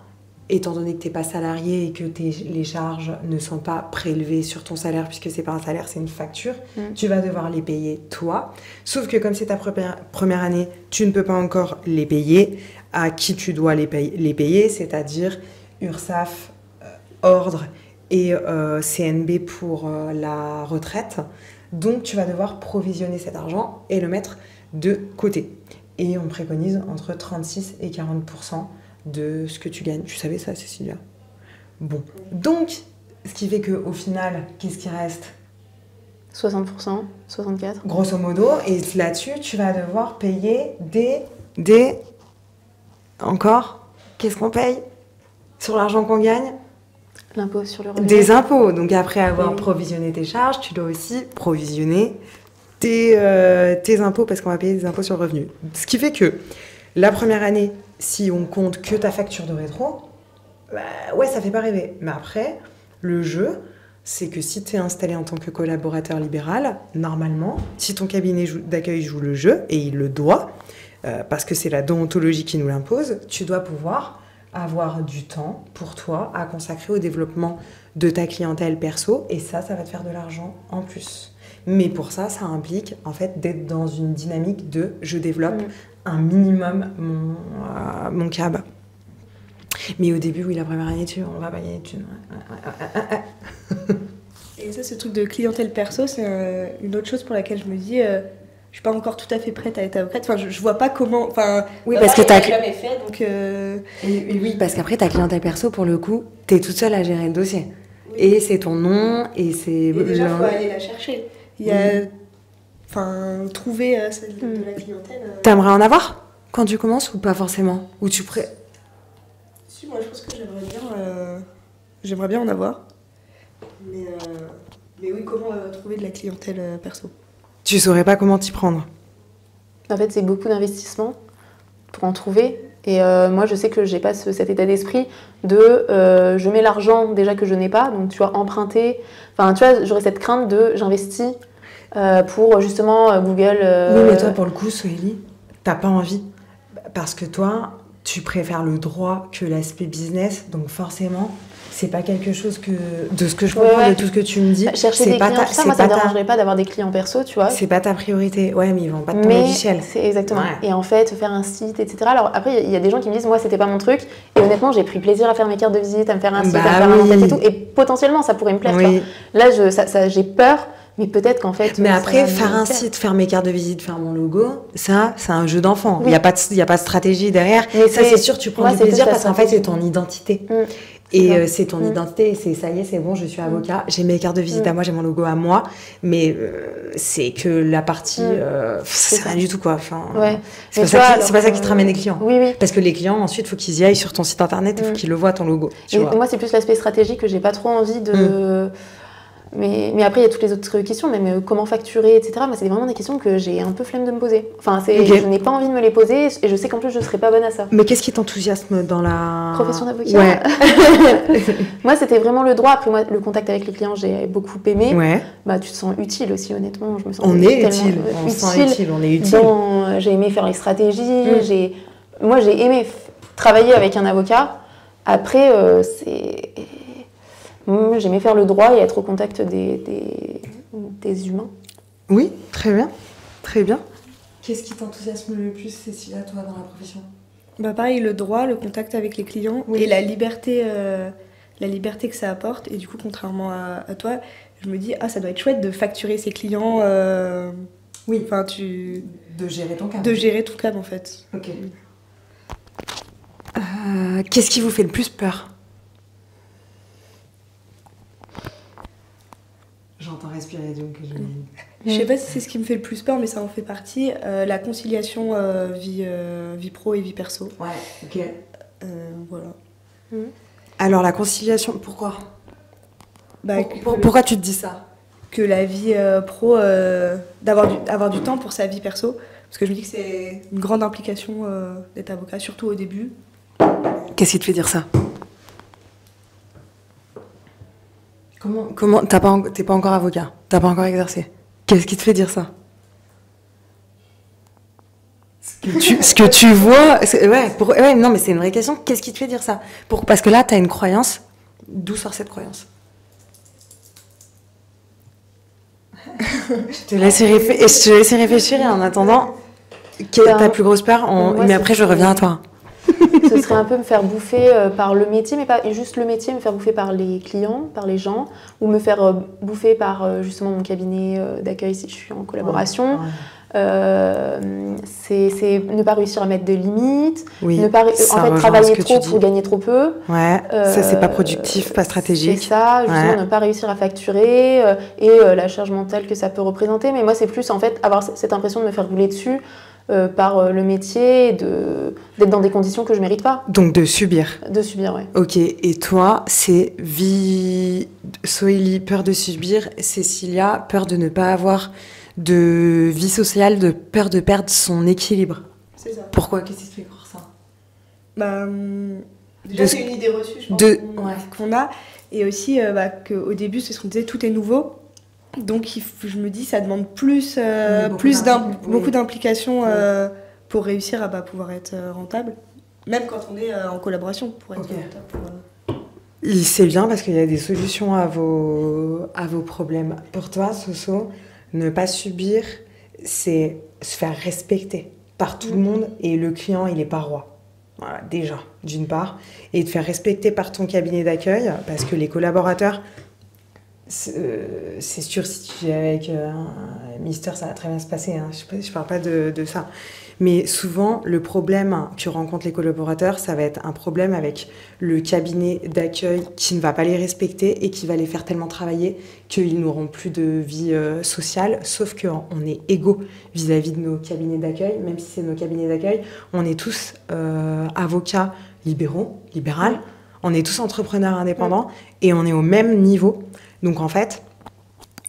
étant donné que tu n'es pas salarié et que les charges ne sont pas prélevées sur ton salaire, puisque c'est pas un salaire, c'est une facture, tu vas devoir les payer toi. Sauf que comme c'est ta première année, tu ne peux pas encore les payer. À qui tu dois les payer, c'est-à-dire URSSAF, Ordre et CNB pour la retraite. Donc tu vas devoir provisionner cet argent et le mettre de côté. Et on préconise entre 36 et 40% de ce que tu gagnes. Tu savais ça, Cécilia? Bon. Donc, ce qui fait qu'au final, qu'est-ce qui reste? 60%, 64%. Grosso modo. Et là-dessus, tu vas devoir payer des... Encore? Qu'est-ce qu'on paye sur l'argent qu'on gagne? L'impôt sur le revenu. Des impôts. Donc après avoir provisionné tes charges, tu dois aussi provisionner tes impôts parce qu'on va payer des impôts sur le revenu. Ce qui fait que la première année, si on compte que ta facture de rétro, bah ouais, ça fait pas rêver. Mais après, le jeu, c'est que si tu es installé en tant que collaborateur libéral, normalement, si ton cabinet d'accueil joue le jeu, et il le doit, parce que c'est la déontologie qui nous l'impose, tu dois pouvoir avoir du temps pour toi à consacrer au développement de ta clientèle perso, et ça va te faire de l'argent en plus. Mais pour ça, ça implique en fait d'être dans une dynamique de je développe un minimum mon cab. Mais au début, oui, la première année, on va pas gagner de thunes. Et ça, ce truc de clientèle perso, c'est une autre chose pour laquelle je me dis... je suis pas encore tout à fait prête à être avocate. Enfin, je vois pas comment. Enfin, oui, parce que t'as jamais fait, donc. Oui, parce qu'après ta clientèle perso, pour le coup, t'es toute seule à gérer le dossier. Oui. Et c'est ton nom, et c'est. Et déjà, faut aller la chercher. Il y a, trouver celle de la clientèle. T'aimerais en avoir quand tu commences ou pas forcément? Ou tu Si, moi, je pense que j'aimerais bien en avoir. Mais oui, comment trouver de la clientèle perso? Tu saurais pas comment t'y prendre. En fait, c'est beaucoup d'investissement pour en trouver. Et moi, je sais que j'ai pas cet état d'esprit de je mets l'argent déjà que je n'ai pas, donc tu vois, emprunter. Enfin, tu vois, j'aurais cette crainte de j'investis pour justement Google. Oui, mais toi, pour le coup, Soélie, t'as pas envie. Parce que toi, tu préfères le droit que l'aspect business, donc forcément. C'est pas quelque chose de ce que je comprends, de tout ce que tu me dis. Chercher des clients, tout ça, moi, ça me dérangerait pas d'avoir des clients perso, tu vois. C'est pas ta priorité. Ouais, mais ils vont pas te tomber du ciel. C'est exactement. Ouais. Et en fait, faire un site, etc. Alors après, il y a des gens qui me disent, moi, c'était pas mon truc. Et honnêtement, j'ai pris plaisir à faire mes cartes de visite, à me faire un site, à faire un en-tête et tout. Et potentiellement, ça pourrait me plaire. Oui. Là, j'ai peur. Mais peut-être qu'en fait... Mais après, faire un site, faire mes cartes de visite, faire mon logo, ça, c'est un jeu d'enfant. Il n'y a pas de stratégie derrière. Mais ça, c'est sûr, tu prends du plaisir parce qu'en fait, c'est ton identité. Et c'est ton identité, ça y est, c'est bon, je suis avocat, j'ai mes cartes de visite à moi, j'ai mon logo à moi, mais c'est que la partie, c'est rien du tout, quoi. Enfin, c'est pas ça qui te ramène les clients. Oui. Parce que les clients, ensuite, il faut qu'ils y aillent sur ton site internet, il faut qu'ils le voient, ton logo. Moi, c'est plus l'aspect stratégique que j'ai pas trop envie de... Mais après, il y a toutes les autres questions, même comment facturer, etc. Moi, c'est vraiment des questions que j'ai un peu flemme de me poser. Enfin, je n'ai pas envie de me les poser et je sais qu'en plus, je ne serais pas bonne à ça. Mais qu'est-ce qui t'enthousiasme dans la... profession d'avocat? Moi, c'était vraiment le droit. Après, moi, le contact avec les clients, j'ai beaucoup aimé. Bah, tu te sens utile aussi, honnêtement. Je me sens on est utile. On se sent utile, on est utile. J'ai aimé faire les stratégies. Moi, j'ai aimé travailler avec un avocat. Après, j'aimais faire le droit et être au contact des humains. Oui, très bien. Très bien. Qu'est-ce qui t'enthousiasme le plus, Cécilia, toi, dans la profession? Bah pareil, le droit, le contact avec les clients et la liberté que ça apporte. Et du coup, contrairement à toi, je me dis, ça doit être chouette de facturer ses clients. Oui, enfin, de gérer ton cab. De gérer ton cab, en fait. Ok. Qu'est-ce qui vous fait le plus peur? J'entends respirer, donc Je sais pas si c'est ce qui me fait le plus peur, mais ça en fait partie. La conciliation vie pro et vie perso. Ouais, ok. Voilà. Alors la conciliation, pourquoi pourquoi tu te dis ça? Que la vie pro, d'avoir du temps pour sa vie perso. Parce que je me dis que c'est une grande implication d'être avocat, surtout au début. Qu'est-ce qui te fait dire ça? Comment t'es pas encore avocat, t'as pas encore exercé. Qu'est-ce qui te fait dire ça? Ce que tu vois, non mais c'est une vraie question. Qu'est-ce qui te fait dire ça? Parce que là t'as une croyance. D'où sort cette croyance? Je te laisse y réfléchir et en attendant, quelle est ta plus grosse peur mais après je reviens à toi. Ce serait un peu me faire bouffer par le métier, mais pas juste le métier, me faire bouffer par les clients, par les gens, ou me faire bouffer par justement mon cabinet d'accueil si je suis en collaboration. C'est ne pas réussir à mettre de limites, ne pas travailler trop pour gagner trop peu. Ça c'est pas productif, pas stratégique. C'est ça, justement ne pas réussir à facturer et la charge mentale que ça peut représenter. Mais moi c'est plus en fait avoir cette impression de me faire rouler dessus par le métier, d'être dans des conditions que je mérite pas. Donc de subir. De subir, ouais. Ok, et toi, c'est Soélie, peur de subir, Cécilia, peur de ne pas avoir de vie sociale, de peur de perdre son équilibre. C'est ça. Pourquoi? Qu'est-ce qui te fait croire ça? Déjà, c'est une idée reçue, je pense, qu'on a. Et aussi qu'au début, c'est ce qu'on disait, tout est nouveau. Donc je me dis ça demande beaucoup d'implication pour réussir à pouvoir être rentable, même quand on est en collaboration pour être rentable. C'est bien parce qu'il y a des solutions à vos problèmes. Pour toi, Soso, ne pas subir, c'est se faire respecter par tout le monde et le client, il est pas roi. Voilà, déjà, d'une part. Et te faire respecter par ton cabinet d'accueil parce que les collaborateurs... C'est sûr, si tu es avec un Mister, ça va très bien se passer. Hein. Je parle pas de ça. Mais souvent, le problème que rencontrent les collaborateurs, ça va être un problème avec le cabinet d'accueil qui ne va pas les respecter et qui va les faire tellement travailler qu'ils n'auront plus de vie sociale. Sauf qu'on est égaux vis-à-vis de nos cabinets d'accueil. Même si c'est nos cabinets d'accueil, on est tous avocats libéral. On est tous entrepreneurs indépendants et on est au même niveau. Donc en fait,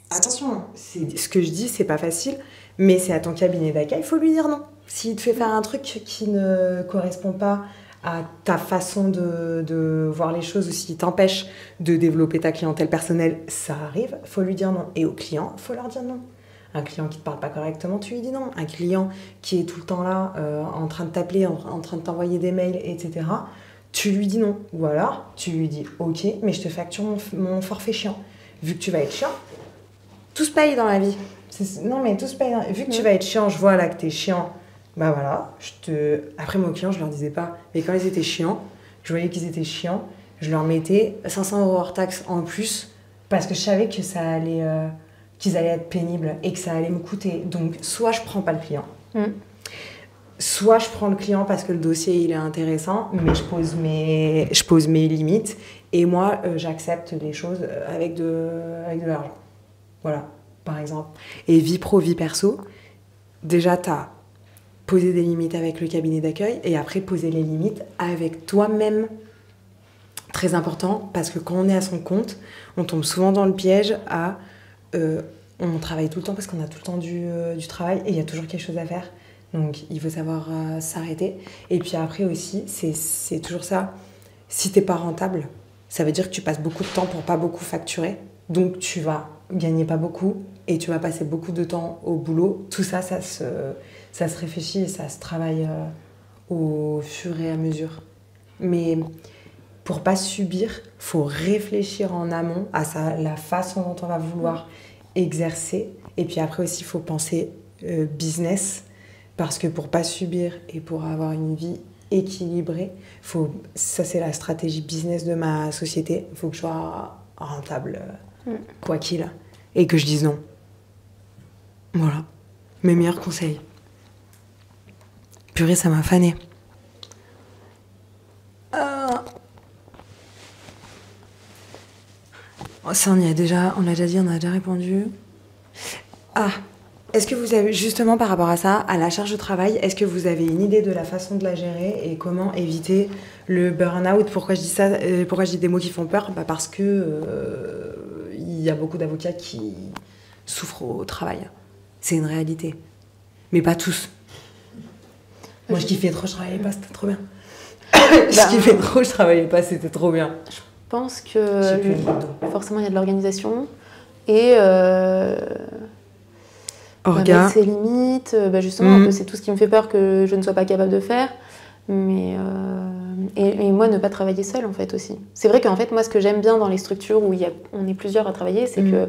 attention, ce que je dis, c'est pas facile, mais c'est à ton cabinet d'accueil, il faut lui dire non. S'il te fait faire un truc qui ne correspond pas à ta façon de voir les choses ou s'il t'empêche de développer ta clientèle personnelle, ça arrive, il faut lui dire non. Et aux clients, il faut leur dire non. Un client qui ne te parle pas correctement, tu lui dis non. Un client qui est tout le temps là, en train de t'appeler, en train de t'envoyer des mails, etc., tu lui dis non. Ou alors, tu lui dis ok, mais je te facture mon forfait chiant. Vu que tu vas être chiant, tout se paye dans la vie. Non, mais tout se paye. Vu que tu vas être chiant, je vois là que t'es chiant. Bah voilà. Après, mes clients, je leur disais pas. Mais quand ils étaient chiants, je voyais qu'ils étaient chiants. Je leur mettais 500 € hors taxe en plus parce que je savais que ça allait, qu'ils allaient être pénibles et que ça allait me coûter. Donc, soit je prends pas le client. Soit je prends le client parce que le dossier il est intéressant, mais je pose mes limites et moi j'accepte les choses avec de l'argent. Voilà, par exemple. Et vie pro, vie perso, déjà t'as posé des limites avec le cabinet d'accueil et après poser les limites avec toi-même. Très important parce que quand on est à son compte, on tombe souvent dans le piège on travaille tout le temps parce qu'on a tout le temps du travail et il y a toujours quelque chose à faire. Donc, il faut savoir s'arrêter. Et puis après aussi, c'est toujours ça. Si t'es pas rentable, ça veut dire que tu passes beaucoup de temps pour pas beaucoup facturer. Donc, tu vas gagner pas beaucoup et tu vas passer beaucoup de temps au boulot. Tout ça, ça se réfléchit et ça se travaille au fur et à mesure. Mais pour pas subir, faut réfléchir en amont à la façon dont on va vouloir exercer. Et puis après aussi, il faut penser business. Parce que pour pas subir et pour avoir une vie équilibrée, ça c'est la stratégie business de ma société, il faut que je sois rentable, quoi qu'il, et que je dise non. Voilà, mes meilleurs conseils. Purée, ça m'a fanée. Ça, on l'a déjà dit, on a déjà répondu. Ah, est-ce que vous avez, justement par rapport à ça, à la charge de travail, est-ce que vous avez une idée de la façon de la gérer et comment éviter le burn-out? Pourquoi je dis ça? Pourquoi je dis des mots qui font peur? Parce que il y a beaucoup d'avocats qui souffrent au travail. C'est une réalité. Mais pas tous. Moi, je kiffais trop, je travaillais pas, c'était trop bien. Je kiffais trop, je travaillais pas, c'était trop bien. Je pense que forcément, il y a de l'organisation et... Orga. Ses limites, justement, un peu, c'est tout ce qui me fait peur que je ne sois pas capable de faire. Mais, et moi, ne pas travailler seule, en fait, aussi. C'est vrai qu'en fait, moi, ce que j'aime bien dans les structures où on est plusieurs à travailler, c'est que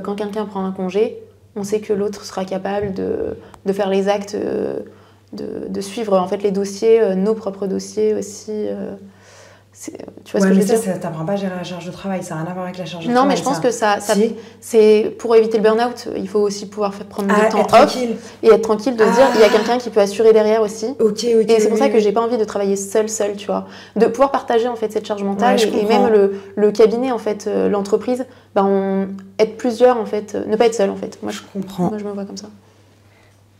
quand quelqu'un prend un congé, on sait que l'autre sera capable de faire les actes, de suivre en fait, les dossiers, nos propres dossiers aussi. Tu vois ce que je veux dire ? Ça t'apprend pas à gérer la charge de travail, ça n'a rien à voir avec la charge de non, travail. Non, mais je pense que ça si. c'est pour éviter le burn-out, il faut aussi pouvoir prendre du temps être off tranquille. Et être tranquille de se dire il y a quelqu'un qui peut assurer derrière aussi. Ok. Et c'est pour ça que j'ai pas envie de travailler seule, tu vois, de pouvoir partager en fait cette charge mentale et même le cabinet en fait, l'entreprise, être plusieurs en fait, ne pas être seule en fait. Moi je comprends. Moi je me vois comme ça.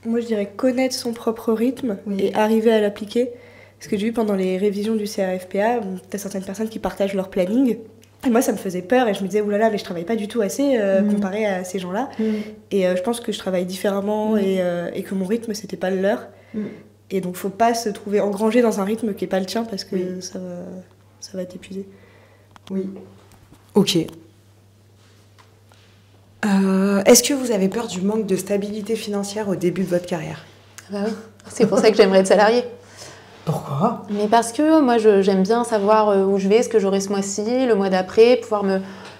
Moi je dirais connaître son propre rythme et arriver à l'appliquer. Parce que j'ai vu pendant les révisions du CRFPA, t'as certaines personnes qui partagent leur planning. Et moi, ça me faisait peur et je me disais, oulala, mais je travaille pas du tout assez comparé à ces gens-là. Et je pense que je travaille différemment et que mon rythme, c'était pas le leur. Et donc, faut pas se trouver engrangé dans un rythme qui est pas le tien parce que ça va t'épuiser. Oui. Ok. Est-ce que vous avez peur du manque de stabilité financière au début de votre carrière ? Bah oui, c'est pour ça que j'aimerais être salariée. Pourquoi ? Mais parce que moi, j'aime bien savoir où je vais, ce que j'aurai ce mois-ci, le mois d'après, pouvoir me...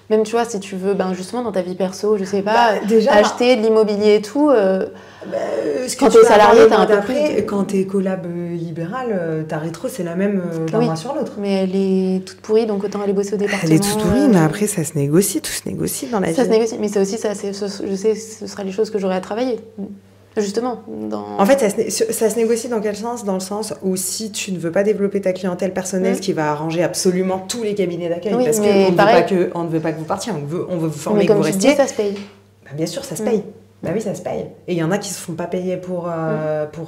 Même, tu vois, si tu veux, justement, dans ta vie perso, je sais pas, acheter de l'immobilier et tout... quand t'es salarié, t'as un peu plus... Quand t'es collab libéral, ta rétro, c'est la même d'un mois sur l'autre. Mais elle est toute pourrie, donc autant aller bosser au département. Elle est toute pourrie, mais après, ça se négocie, tout se négocie dans la vie. Ça se négocie, mais c'est aussi, je sais, ce sera les choses que j'aurai à travailler. Justement. En fait, ça se négocie dans quel sens ? Dans le sens où si tu ne veux pas développer ta clientèle personnelle, ce qui va arranger absolument tous les cabinets d'accueil, parce qu'on ne veut pas que vous partiez, on veut vous former, que vous restiez. Mais comme tu dis, ça se paye. Bien sûr, ça se paye. Bah oui, ça se paye. Et il y en a qui se font pas payer pour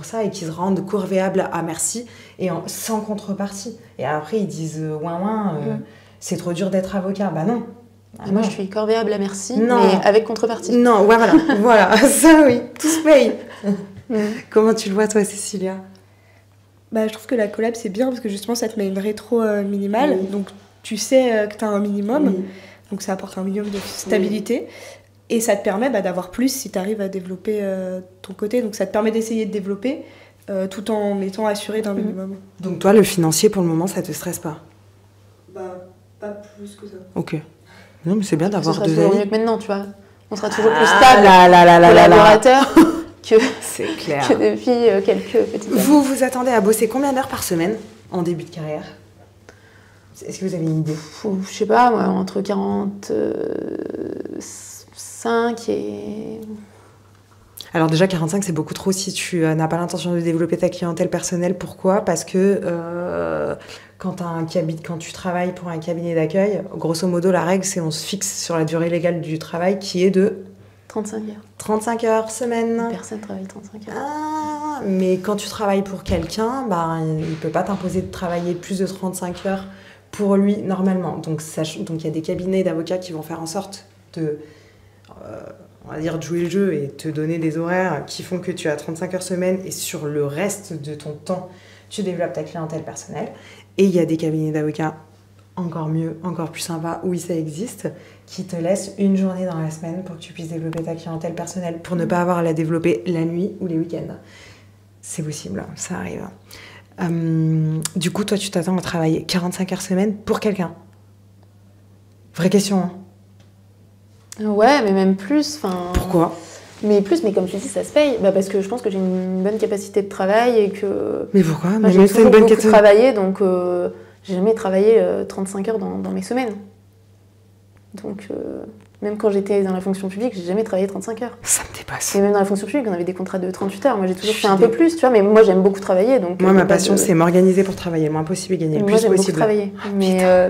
ça et qui se rendent corvéables à merci et sans contrepartie. Et après, ils disent c'est trop dur d'être avocat. Bah non. Moi, je suis corvéable à merci, mais avec contrepartie. Non, voilà, ça oui, tout se paye. Comment tu le vois, toi, Cécilia ? Je trouve que la collab, c'est bien parce que justement, ça te met une rétro minimale. Donc, tu sais que tu as un minimum. Donc, ça apporte un minimum de stabilité. Et ça te permet d'avoir plus si tu arrives à développer ton côté. Donc, ça te permet d'essayer de développer tout en étant assuré d'un minimum. Donc, toi, le financier, pour le moment, ça te stresse pas ? Pas plus que ça. Ok. Non, mais c'est bien d'avoir deux amis. Ce sera toujours mieux que maintenant, tu vois. On sera toujours plus stable collaborateurs que depuis quelques petites années. Vous vous attendez à bosser combien d'heures par semaine en début de carrière ? Est-ce que vous avez une idée ? Je sais pas, moi, entre 45 et... Alors déjà, 45, c'est beaucoup trop si tu n'as pas l'intention de développer ta clientèle personnelle. Pourquoi ? Parce que quand tu travailles pour un cabinet d'accueil, grosso modo, la règle, c'est on se fixe sur la durée légale du travail qui est de... 35 heures. 35 heures semaine. Personne ne travaille 35 heures. Mais quand tu travailles pour quelqu'un, il ne peut pas t'imposer de travailler plus de 35 heures pour lui, normalement. Donc, il y a des cabinets d'avocats qui vont faire en sorte de... on va dire de jouer le jeu et te donner des horaires qui font que tu as 35 heures semaine et sur le reste de ton temps, tu développes ta clientèle personnelle. Et il y a des cabinets d'avocats encore mieux, encore plus sympas, où ça existe, qui te laissent une journée dans la semaine pour que tu puisses développer ta clientèle personnelle, pour ne pas avoir à la développer la nuit ou les week-ends. C'est possible, ça arrive. Du coup, toi, tu t'attends à travailler 45 heures semaine pour quelqu'un ? Vraie question, hein ? Ouais, mais même plus. Pourquoi ? Mais comme tu dis, ça se paye. Parce que je pense que j'ai une bonne capacité de travail et que... Mais pourquoi ? J'ai toujours beaucoup travaillé, donc j'ai jamais travaillé 35 heures dans mes semaines. Donc, même quand j'étais dans la fonction publique, j'ai jamais travaillé 35 heures. Ça me dépasse. Et même dans la fonction publique, on avait des contrats de 38 heures. Moi, j'ai toujours fait un peu plus, tu vois, mais moi, j'aime beaucoup travailler. Donc, moi, ma passion, c'est m'organiser pour travailler le moins possible et gagner le plus possible. Moi, j'aime beaucoup travailler.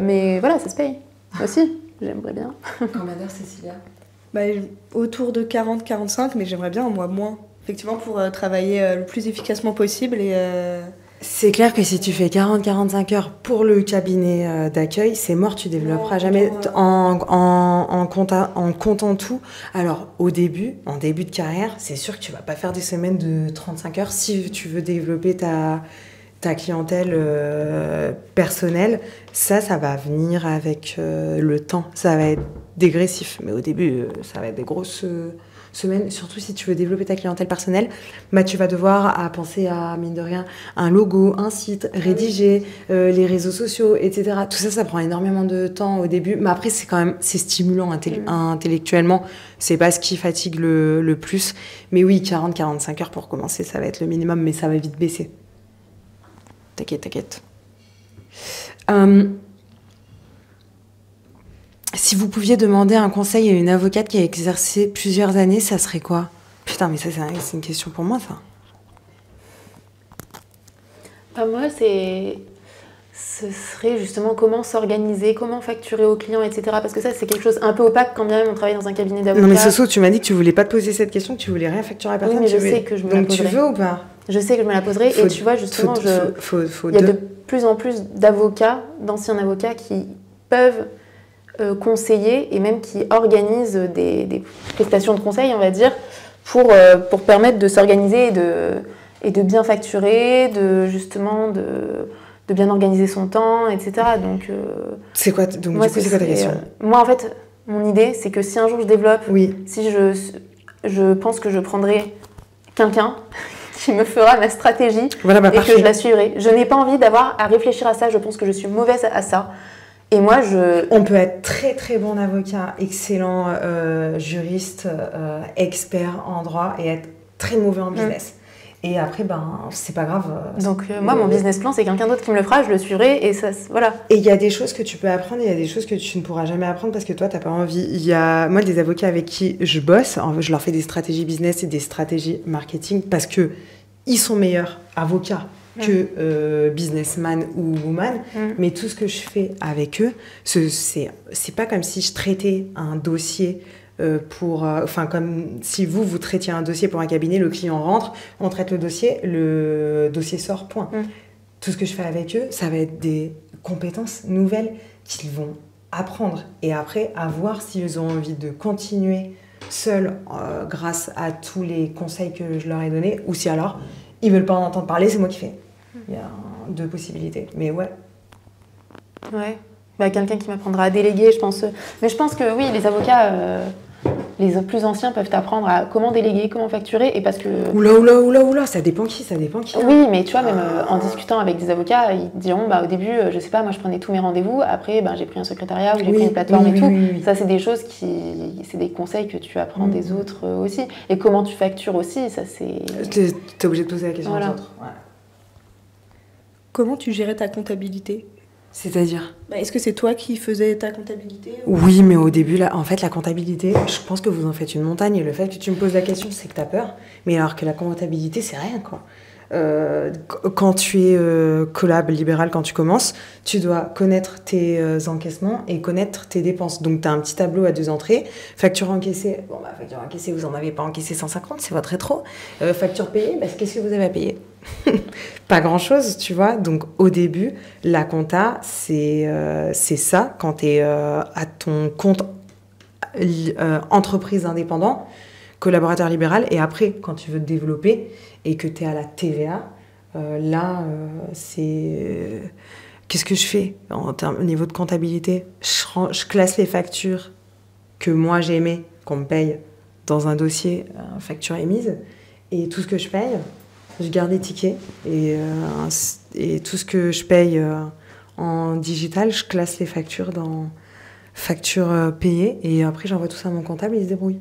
Mais voilà, ça se paye aussi. j'aimerais bien. Combien d'heures, Cécilia? Bah, autour de 40-45, mais j'aimerais bien, moi, moins. Effectivement, pour travailler le plus efficacement possible et... C'est clair que si tu fais 40-45 heures pour le cabinet d'accueil, c'est mort, tu développeras jamais en comptant tout. Alors, en début de carrière, c'est sûr que tu vas pas faire des semaines de 35 heures si tu veux développer ta clientèle personnelle. Ça va venir avec le temps. Ça va être dégressif, mais au début, ça va être des grosses... semaine, surtout si tu veux développer ta clientèle personnelle, bah, tu vas devoir penser à, mine de rien, un logo, un site, rédiger, les réseaux sociaux, etc. Tout ça, ça prend énormément de temps au début, mais après, c'est stimulant intellectuellement, c'est pas ce qui fatigue le plus. Mais oui, 40-45 heures pour commencer, ça va être le minimum, mais ça va vite baisser. T'inquiète. Si vous pouviez demander un conseil à une avocate qui a exercé plusieurs années, ça serait quoi? Putain, mais ça, c'est une question pour moi, ça. Moi, ce serait justement comment s'organiser, comment facturer aux clients, etc. Parce que ça, c'est quelque chose un peu opaque quand bien même on travaille dans un cabinet d'avocat. Non, mais Soso, tu m'as dit que tu voulais pas te poser cette question, que tu voulais rien facturer à personne. Oui, mais je sais que je me la poserai. Donc tu veux ou pas? Je sais que je me la poserai. Et tu vois, justement, il y a de plus en plus d'avocats, d'anciens avocats qui peuvent... conseiller et même qui organisent des prestations de conseil, on va dire, pour permettre de s'organiser et de bien facturer, de bien organiser son temps, etc. Donc, c'est quoi, donc moi, du coup, c'est quoi ta question? Moi, en fait, mon idée, c'est que si un jour je développe, si je pense que je prendrai quelqu'un qui me fera ma stratégie et que je la suivrai. Je n'ai pas envie d'avoir à réfléchir à ça, je pense que je suis mauvaise à ça. Et moi, on peut être très très bon avocat, excellent juriste, expert en droit et être très mauvais en business. Et après, c'est pas grave. Donc moi, mon business plan, c'est quelqu'un d'autre qui me le fera, je le suivrai et ça, voilà. Et il y a des choses que tu peux apprendre et il y a des choses que tu ne pourras jamais apprendre parce que toi, t'as pas envie. Moi, des avocats avec qui je bosse, je leur fais des stratégies business et des stratégies marketing parce que ils sont meilleurs avocats que businessman ou woman, mais tout ce que je fais avec eux, c'est pas comme si je traitais un dossier comme si vous traitiez un dossier pour un cabinet, le client rentre, on traite le dossier sort, point. Tout ce que je fais avec eux, ça va être des compétences nouvelles qu'ils vont apprendre et après à voir s'ils ont envie de continuer seuls grâce à tous les conseils que je leur ai donnés ou si alors ils veulent pas en entendre parler, c'est moi qui fais. Il y a deux possibilités, mais ouais. Quelqu'un qui m'apprendra à déléguer, je pense. Mais je pense que oui, les avocats, les plus anciens peuvent apprendre à comment déléguer, comment facturer, et parce que... Oula, ça dépend qui. Oui, mais tu vois, même en discutant avec des avocats, ils diront, au début, je sais pas, moi je prenais tous mes rendez-vous, après j'ai pris un secrétariat ou j'ai pris une plateforme et tout. Oui. Ça, c'est des choses c'est des conseils que tu apprends des autres aussi. Et comment tu factures aussi, ça c'est... T'es obligé de poser la question aux autres. Ouais. Comment tu gérais ta comptabilité? C'est-à-dire est-ce que c'est toi qui faisais ta comptabilité ou... Oui, mais au début, en fait, la comptabilité, je pense que vous en faites une montagne. Et le fait que tu me poses la question, c'est que t'as peur. Mais alors que la comptabilité, c'est rien, quoi. Quand tu es collab libéral, quand tu commences, tu dois connaître tes encaissements et connaître tes dépenses. Donc, tu as un petit tableau à 2 entrées. Facture encaissée, facture encaissée, vous n'en avez pas encaissé 150, c'est votre rétro. Facture payée, qu'est-ce que vous avez à payer? Pas grand-chose, tu vois. Donc, au début, la compta, c'est ça. Quand tu es à ton compte entreprise indépendant, collaborateur libéral, et après, quand tu veux te développer et que tu es à la TVA, c'est... Qu'est-ce que je fais au niveau de comptabilité? Je classe les factures que moi j'aimais qu'on me paye dans un dossier, facture émise, et tout ce que je paye, je garde les tickets, et tout ce que je paye en digital, je classe les factures dans factures payées, et après j'envoie tout ça à mon comptable et il se débrouille.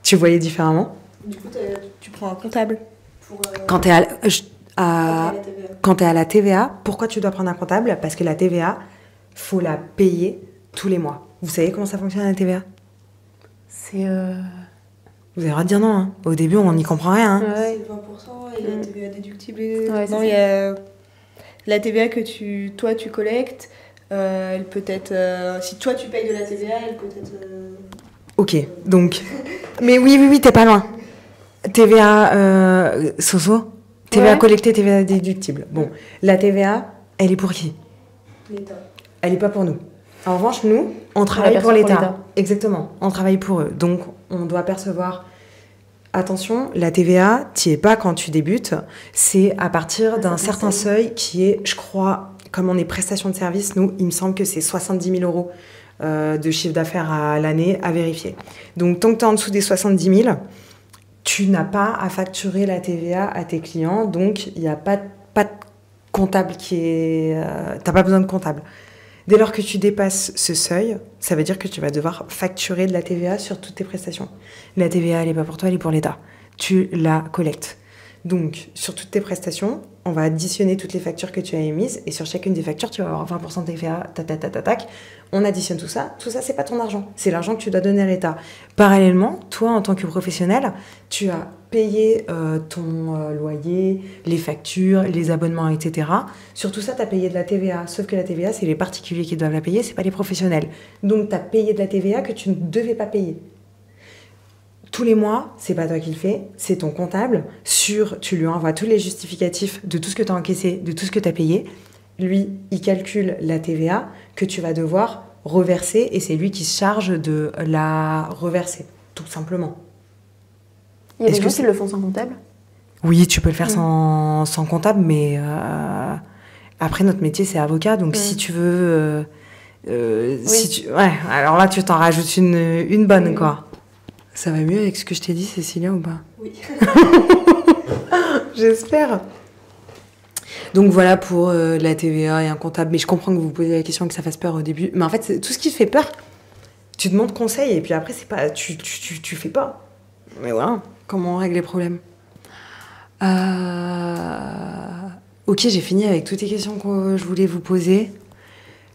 Tu voyais différemment? Du coup, tu prends un comptable pour, quand tu es à la TVA, pourquoi tu dois prendre un comptable? Parce que la TVA, faut la payer tous les mois. Vous savez comment ça fonctionne la TVA? C'est... Vous avez le droit de dire non. Hein. Au début, on n'y comprend rien. Hein. C'est 20% et il y a TVA déductible. Non, il y a la TVA que tu collectes. Elle peut être... si toi, tu payes de la TVA, elle peut être... Ok, donc... Mais oui, t'es pas loin. TVA, Soso, TVA collectée, TVA déductible. Bon, la TVA, elle est pour qui? L'État. Elle n'est pas pour nous. En revanche, nous, on travaille pour l'État. Exactement, on travaille pour eux. Donc, on doit percevoir... Attention, la TVA, tu n'y es pas quand tu débutes. C'est à partir d'un certain seuil qui est, je crois, comme on est prestation de service, nous, il me semble que c'est 70 000 euros de chiffre d'affaires à l'année à vérifier. Donc, tant que tu es en dessous des 70 000, tu n'as pas à facturer la TVA à tes clients. Donc, il n'y a pas de comptable qui est... tu n'as pas besoin de comptable. Dès lors que tu dépasses ce seuil, ça veut dire que tu vas devoir facturer de la TVA sur toutes tes prestations. La TVA, elle n'est pas pour toi, elle est pour l'État. Tu la collectes. Donc, sur toutes tes prestations, on va additionner toutes les factures que tu as émises et sur chacune des factures, tu vas avoir 20% de TVA, tac. On additionne tout ça. Tout ça, c'est pas ton argent. C'est l'argent que tu dois donner à l'État. Parallèlement, toi, en tant que professionnel, tu as payé ton loyer, les factures, les abonnements, etc. Sur tout ça, tu as payé de la TVA. Sauf que la TVA, c'est les particuliers qui doivent la payer, c'est pas les professionnels. Donc, tu as payé de la TVA que tu ne devais pas payer. Tous les mois, c'est pas toi qui le fais, c'est ton comptable. Tu lui envoies tous les justificatifs de tout ce que tu as encaissé, de tout ce que tu as payé. Lui, il calcule la TVA que tu vas devoir reverser et c'est lui qui se charge de la reverser, tout simplement. Il y a des gens qui le font sans comptable? Oui, tu peux le faire sans comptable, mais après, notre métier, c'est avocat. Donc, si tu veux... ouais, alors là, tu t'en rajoutes une bonne, quoi. Ça va mieux avec ce que je t'ai dit, Cécilia, ou pas? Oui. J'espère. Donc voilà pour la TVA et un comptable. Mais je comprends que vous vous posez la question et que ça fasse peur au début. Mais en fait, c'est tout ce qui te fait peur. Tu demandes conseil et puis après, c'est pas, tu fais pas. Mais voilà, comment on règle les problèmes. Ok, j'ai fini avec toutes les questions que je voulais vous poser.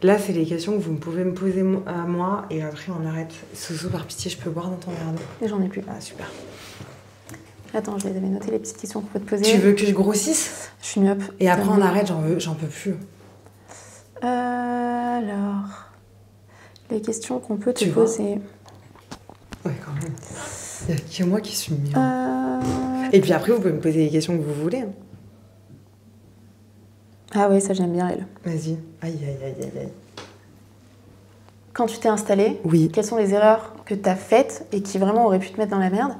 Là, c'est les questions que vous pouvez me poser à moi et après, on arrête. Soso, par pitié, je peux boire dans ton verre d'eau? J'en ai plus. Ah, super. Attends, je les avais noté les petites questions qu'on peut te poser. Tu veux que je grossisse? Je suis myope. Et après, on arrête, j'en peux plus. Alors, les questions qu'on peut te poser. Ouais, quand même. Il n'y a que moi qui suis myope. Et puis après, vous pouvez me poser les questions que vous voulez. Hein. Ah oui, ça j'aime bien elle. Vas-y. Aïe. Quand tu t'es installée, quelles sont les erreurs que tu as faites et qui vraiment auraient pu te mettre dans la merde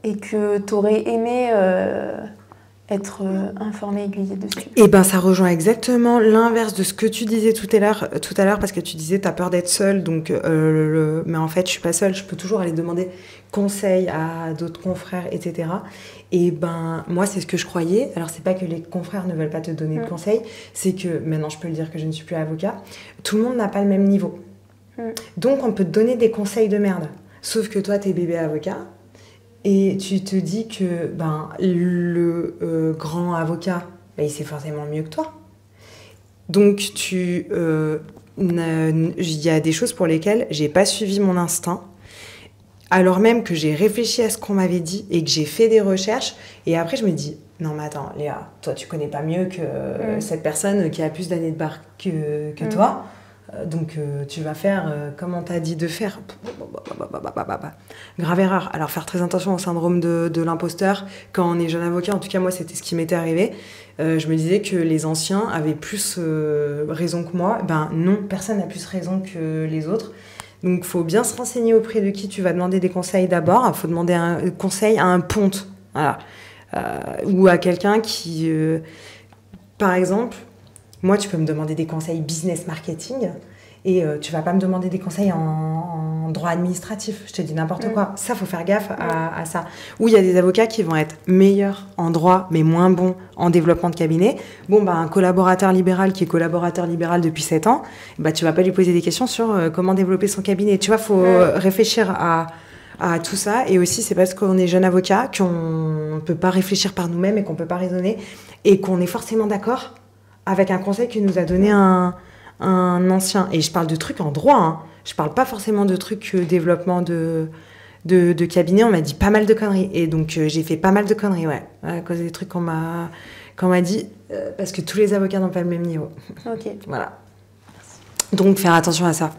et que tu aurais aimé être informée, aiguillée dessus? Eh ben, ça rejoint exactement l'inverse de ce que tu disais tout à l'heure parce que tu disais tu as peur d'être seule, donc mais en fait je suis pas seule, je peux toujours aller demander conseil à d'autres confrères, etc. Et ben moi c'est ce que je croyais. Alors c'est pas que les confrères ne veulent pas te donner de conseils, c'est que maintenant je peux le dire que je ne suis plus avocat. Tout le monde n'a pas le même niveau, donc on peut te donner des conseils de merde. Sauf que toi t'es bébé avocat. Et tu te dis que le grand avocat, il sait forcément mieux que toi. Donc, il y a des choses pour lesquelles j'ai pas suivi mon instinct, alors même que j'ai réfléchi à ce qu'on m'avait dit et que j'ai fait des recherches. Et après, je me dis, non mais attends, Léa, toi tu connais pas mieux que cette personne qui a plus d'années de bar que toi. Donc tu vas faire comme on t'a dit de faire. Grave erreur. Alors faire très attention au syndrome de l'imposteur quand on est jeune avocat. En tout cas moi c'était ce qui m'était arrivé. Je me disais que les anciens avaient plus raison que moi. Ben non, personne n'a plus raison que les autres. Donc il faut bien se renseigner auprès de qui tu vas demander des conseils d'abord. Il faut demander un conseil à un ponte, voilà. Ou à quelqu'un qui par exemple, moi, tu peux me demander des conseils business marketing et tu vas pas me demander des conseils en droit administratif. Je te dis n'importe quoi. Ça, faut faire gaffe à ça. Ou il y a des avocats qui vont être meilleurs en droit, mais moins bons en développement de cabinet. Bon, un collaborateur libéral qui est collaborateur libéral depuis 7 ans, tu vas pas lui poser des questions sur comment développer son cabinet. Tu vois, faut réfléchir à tout ça. Et aussi, c'est parce qu'on est jeune avocat qu'on peut pas réfléchir par nous-mêmes et qu'on peut pas raisonner et qu'on est forcément d'accord avec un conseil que nous a donné un ancien. Et je parle de trucs en droit, hein. Je parle pas forcément de trucs développement de de cabinet, on m'a dit pas mal de conneries. Et donc, j'ai fait pas mal de conneries, ouais, à cause des trucs qu'on m'a dit, parce que tous les avocats n'ont pas le même niveau. Ok. Voilà. Donc, faire attention à ça.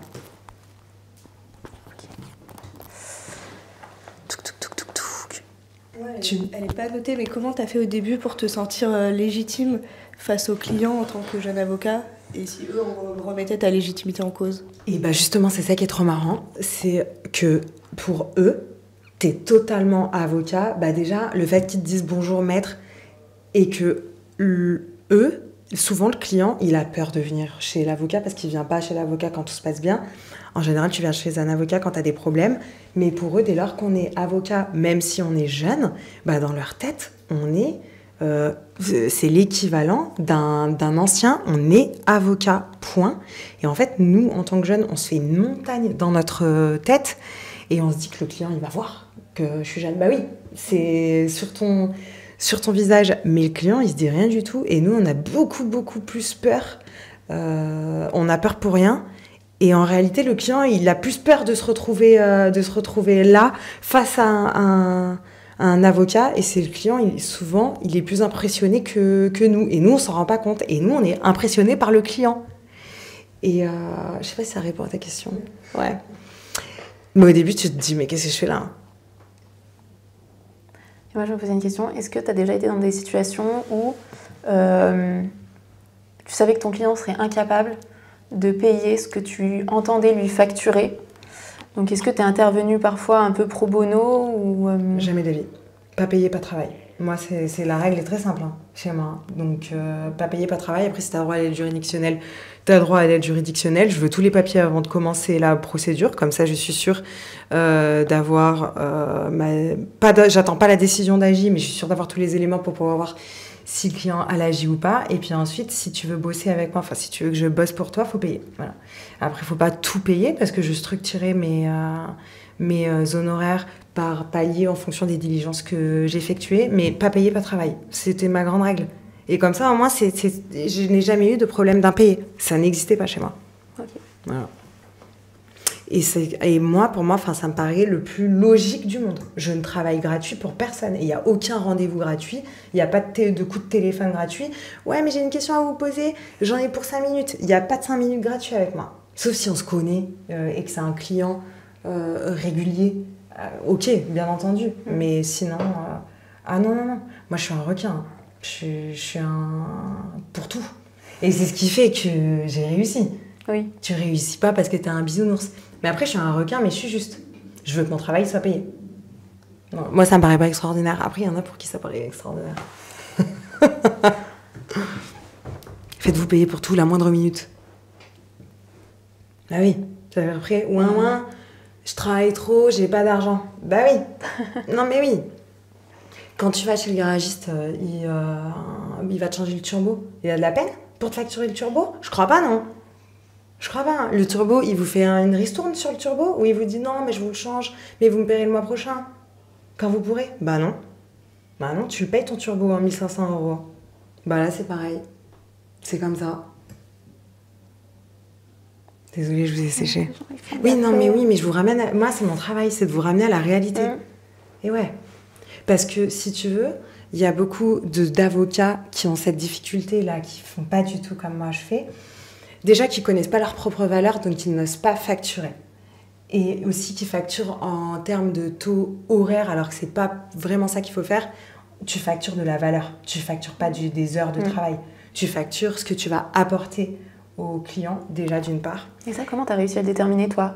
Elle n'est pas notée, mais comment tu as fait au début pour te sentir légitime face aux clients en tant que jeune avocat, et si eux remettaient ta légitimité en cause? Et bah justement, c'est ça qui est trop marrant, c'est que pour eux, t'es totalement avocat. Bah déjà, le fait qu'ils te disent bonjour maître, et que eux, souvent le client, il a peur de venir chez l'avocat parce qu'il vient pas chez l'avocat quand tout se passe bien. En général, tu viens chez un avocat quand tu as des problèmes. Mais pour eux, dès lors qu'on est avocat, même si on est jeune, bah dans leur tête, on est... c'est l'équivalent d'un ancien. On est avocat, point. Et en fait, nous, en tant que jeunes, on se fait une montagne dans notre tête. Et on se dit que le client, il va voir que je suis jeune. Bah oui, c'est sur ton visage. Mais le client, il se dit rien du tout. Et nous, on a beaucoup, beaucoup plus peur. On a peur pour rien. Et en réalité, le client, il a plus peur de se retrouver là, face à un avocat. Et c'est le client, souvent, il est plus impressionné que nous. Et nous, on s'en rend pas compte. Et nous, on est impressionnés par le client. Et je sais pas si ça répond à ta question. Ouais. Mais au début, tu te dis, mais qu'est-ce que je fais là ? Et moi, je me posais une question. Est-ce que tu as déjà été dans des situations où tu savais que ton client serait incapable de payer ce que tu entendais lui facturer? Donc, est-ce que tu es intervenu parfois un peu pro bono ou Jamais de vie. Pas payé, pas travail. Moi, la règle est très simple chez moi. Donc, pas payé, pas travail. Après, si tu as droit à l'aide juridictionnelle, tu as droit à l'aide juridictionnelle. Je veux tous les papiers avant de commencer la procédure. Comme ça, je suis sûre d'avoir... j'attends pas la décision d'AJ, mais je suis sûre d'avoir tous les éléments pour pouvoir voir si le client a l'AJ ou pas. Et puis ensuite, si tu veux bosser avec moi, enfin, si tu veux que je bosse pour toi, il faut payer. Voilà. Après, il ne faut pas tout payer parce que je structurais mes honoraires par palier en fonction des diligences que j'effectuais, mais pas payer, pas travail. C'était ma grande règle. Et comme ça, au moins, je n'ai jamais eu de problème d'impayé. Ça n'existait pas chez moi. Ok. Voilà. Et moi, pour moi, ça me paraît le plus logique du monde. Je ne travaille gratuit pour personne. Il n'y a aucun rendez-vous gratuit. Il n'y a pas de coup de téléphone gratuit. Ouais, mais j'ai une question à vous poser. J'en ai pour 5 minutes. Il n'y a pas de 5 minutes gratuits avec moi. Sauf si on se connaît et que c'est un client régulier. Ok, bien entendu. Mais sinon... non. Moi, je suis un requin. Je suis un... pour tout. Et c'est ce qui fait que j'ai réussi. Oui. Tu réussis pas parce que t'es un bisounours. Mais après, je suis un requin, mais je suis juste. Je veux que mon travail soit payé. Non, moi, ça me paraît pas extraordinaire. Après, il y en a pour qui ça paraît extraordinaire. Faites-vous payer pour tout, la moindre minute. Ah oui, tu avais repris. Ouin, je travaille trop, j'ai pas d'argent. Bah oui. Non, mais oui. Quand tu vas chez le garagiste, il va te changer le turbo. Il a de la peine pour te facturer le turbo? Je crois pas, non. Je crois pas. Le turbo, il vous fait une ristourne sur le turbo ou il vous dit non, mais je vous le change, mais vous me paierez le mois prochain quand vous pourrez? Bah non. Bah non, tu le payes ton turbo en 1 500 €. Bah là, c'est pareil. C'est comme ça. Désolée, je vous ai séché. Oui, non, mais je vous ramène... Moi, c'est mon travail, c'est de vous ramener à la réalité. Et ouais. Parce que, si tu veux, il y a beaucoup d'avocats qui ont cette difficulté-là, qui font pas du tout comme moi je fais. Déjà, qui connaissent pas leur propre valeur, donc qui n'osent pas facturer. Et aussi qui facturent en termes de taux horaires, alors que c'est pas vraiment ça qu'il faut faire. Tu factures de la valeur. Tu factures pas des heures de travail. Tu factures ce que tu vas apporter au client, déjà d'une part. Et ça, comment tu as réussi à le déterminer, toi?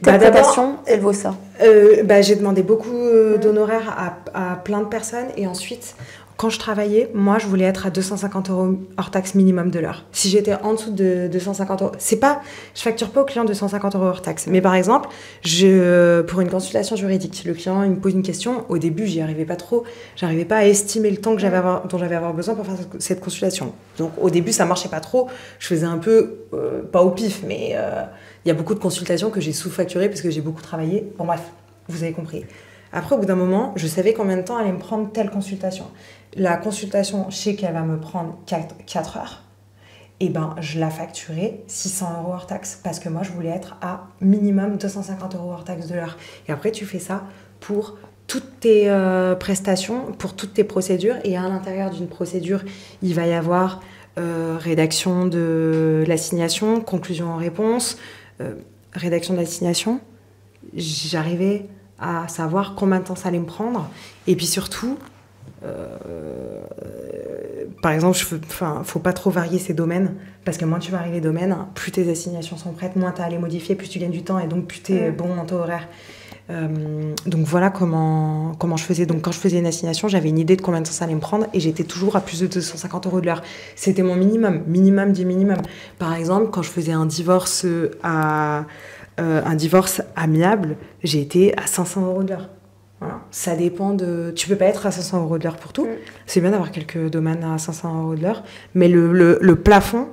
Ta prestation, elle vaut ça? J'ai demandé beaucoup d'honoraires à plein de personnes. Et ensuite, quand je travaillais, moi, je voulais être à 250 € hors taxe minimum de l'heure. Si j'étais en dessous de 250 €, je facture pas au client 250 € hors taxe. Mais par exemple, pour une consultation juridique, le client il me pose une question. Au début, j'y arrivais pas trop. J'arrivais pas à estimer le temps dont j'avais besoin pour faire cette consultation. Donc au début, ça marchait pas trop. Je faisais un peu, pas au pif, mais il y a beaucoup de consultations que j'ai sous-facturées parce que j'ai beaucoup travaillé. Bon bref, vous avez compris. Après, au bout d'un moment, je savais combien de temps allait me prendre telle consultation. La consultation, je sais qu'elle va me prendre 4 heures. et ben je la facturais 600 € hors taxe parce que moi je voulais être à minimum 250 € hors taxe de l'heure. Et après tu fais ça pour toutes tes prestations, pour toutes tes procédures, et à l'intérieur d'une procédure il va y avoir rédaction de l'assignation, conclusion en réponse, rédaction de l'assignation. J'arrivais à savoir combien de temps ça allait me prendre, et puis surtout par exemple, faut pas trop varier ces domaines, parce que moins tu varies les domaines, plus tes assignations sont prêtes, moins tu as à les modifier, plus tu gagnes du temps, et donc plus tu es bon en taux horaire. Donc voilà comment je faisais. Donc quand je faisais une assignation, j'avais une idée de combien de temps ça allait me prendre, et j'étais toujours à plus de 250 € de l'heure. C'était mon minimum du minimum. Par exemple, quand je faisais un divorce amiable, j'ai été à 500 € de l'heure. Voilà. Ça dépend de... Tu peux pas être à 500 € de l'heure pour tout. C'est bien d'avoir quelques domaines à 500 € de l'heure, mais le plafond,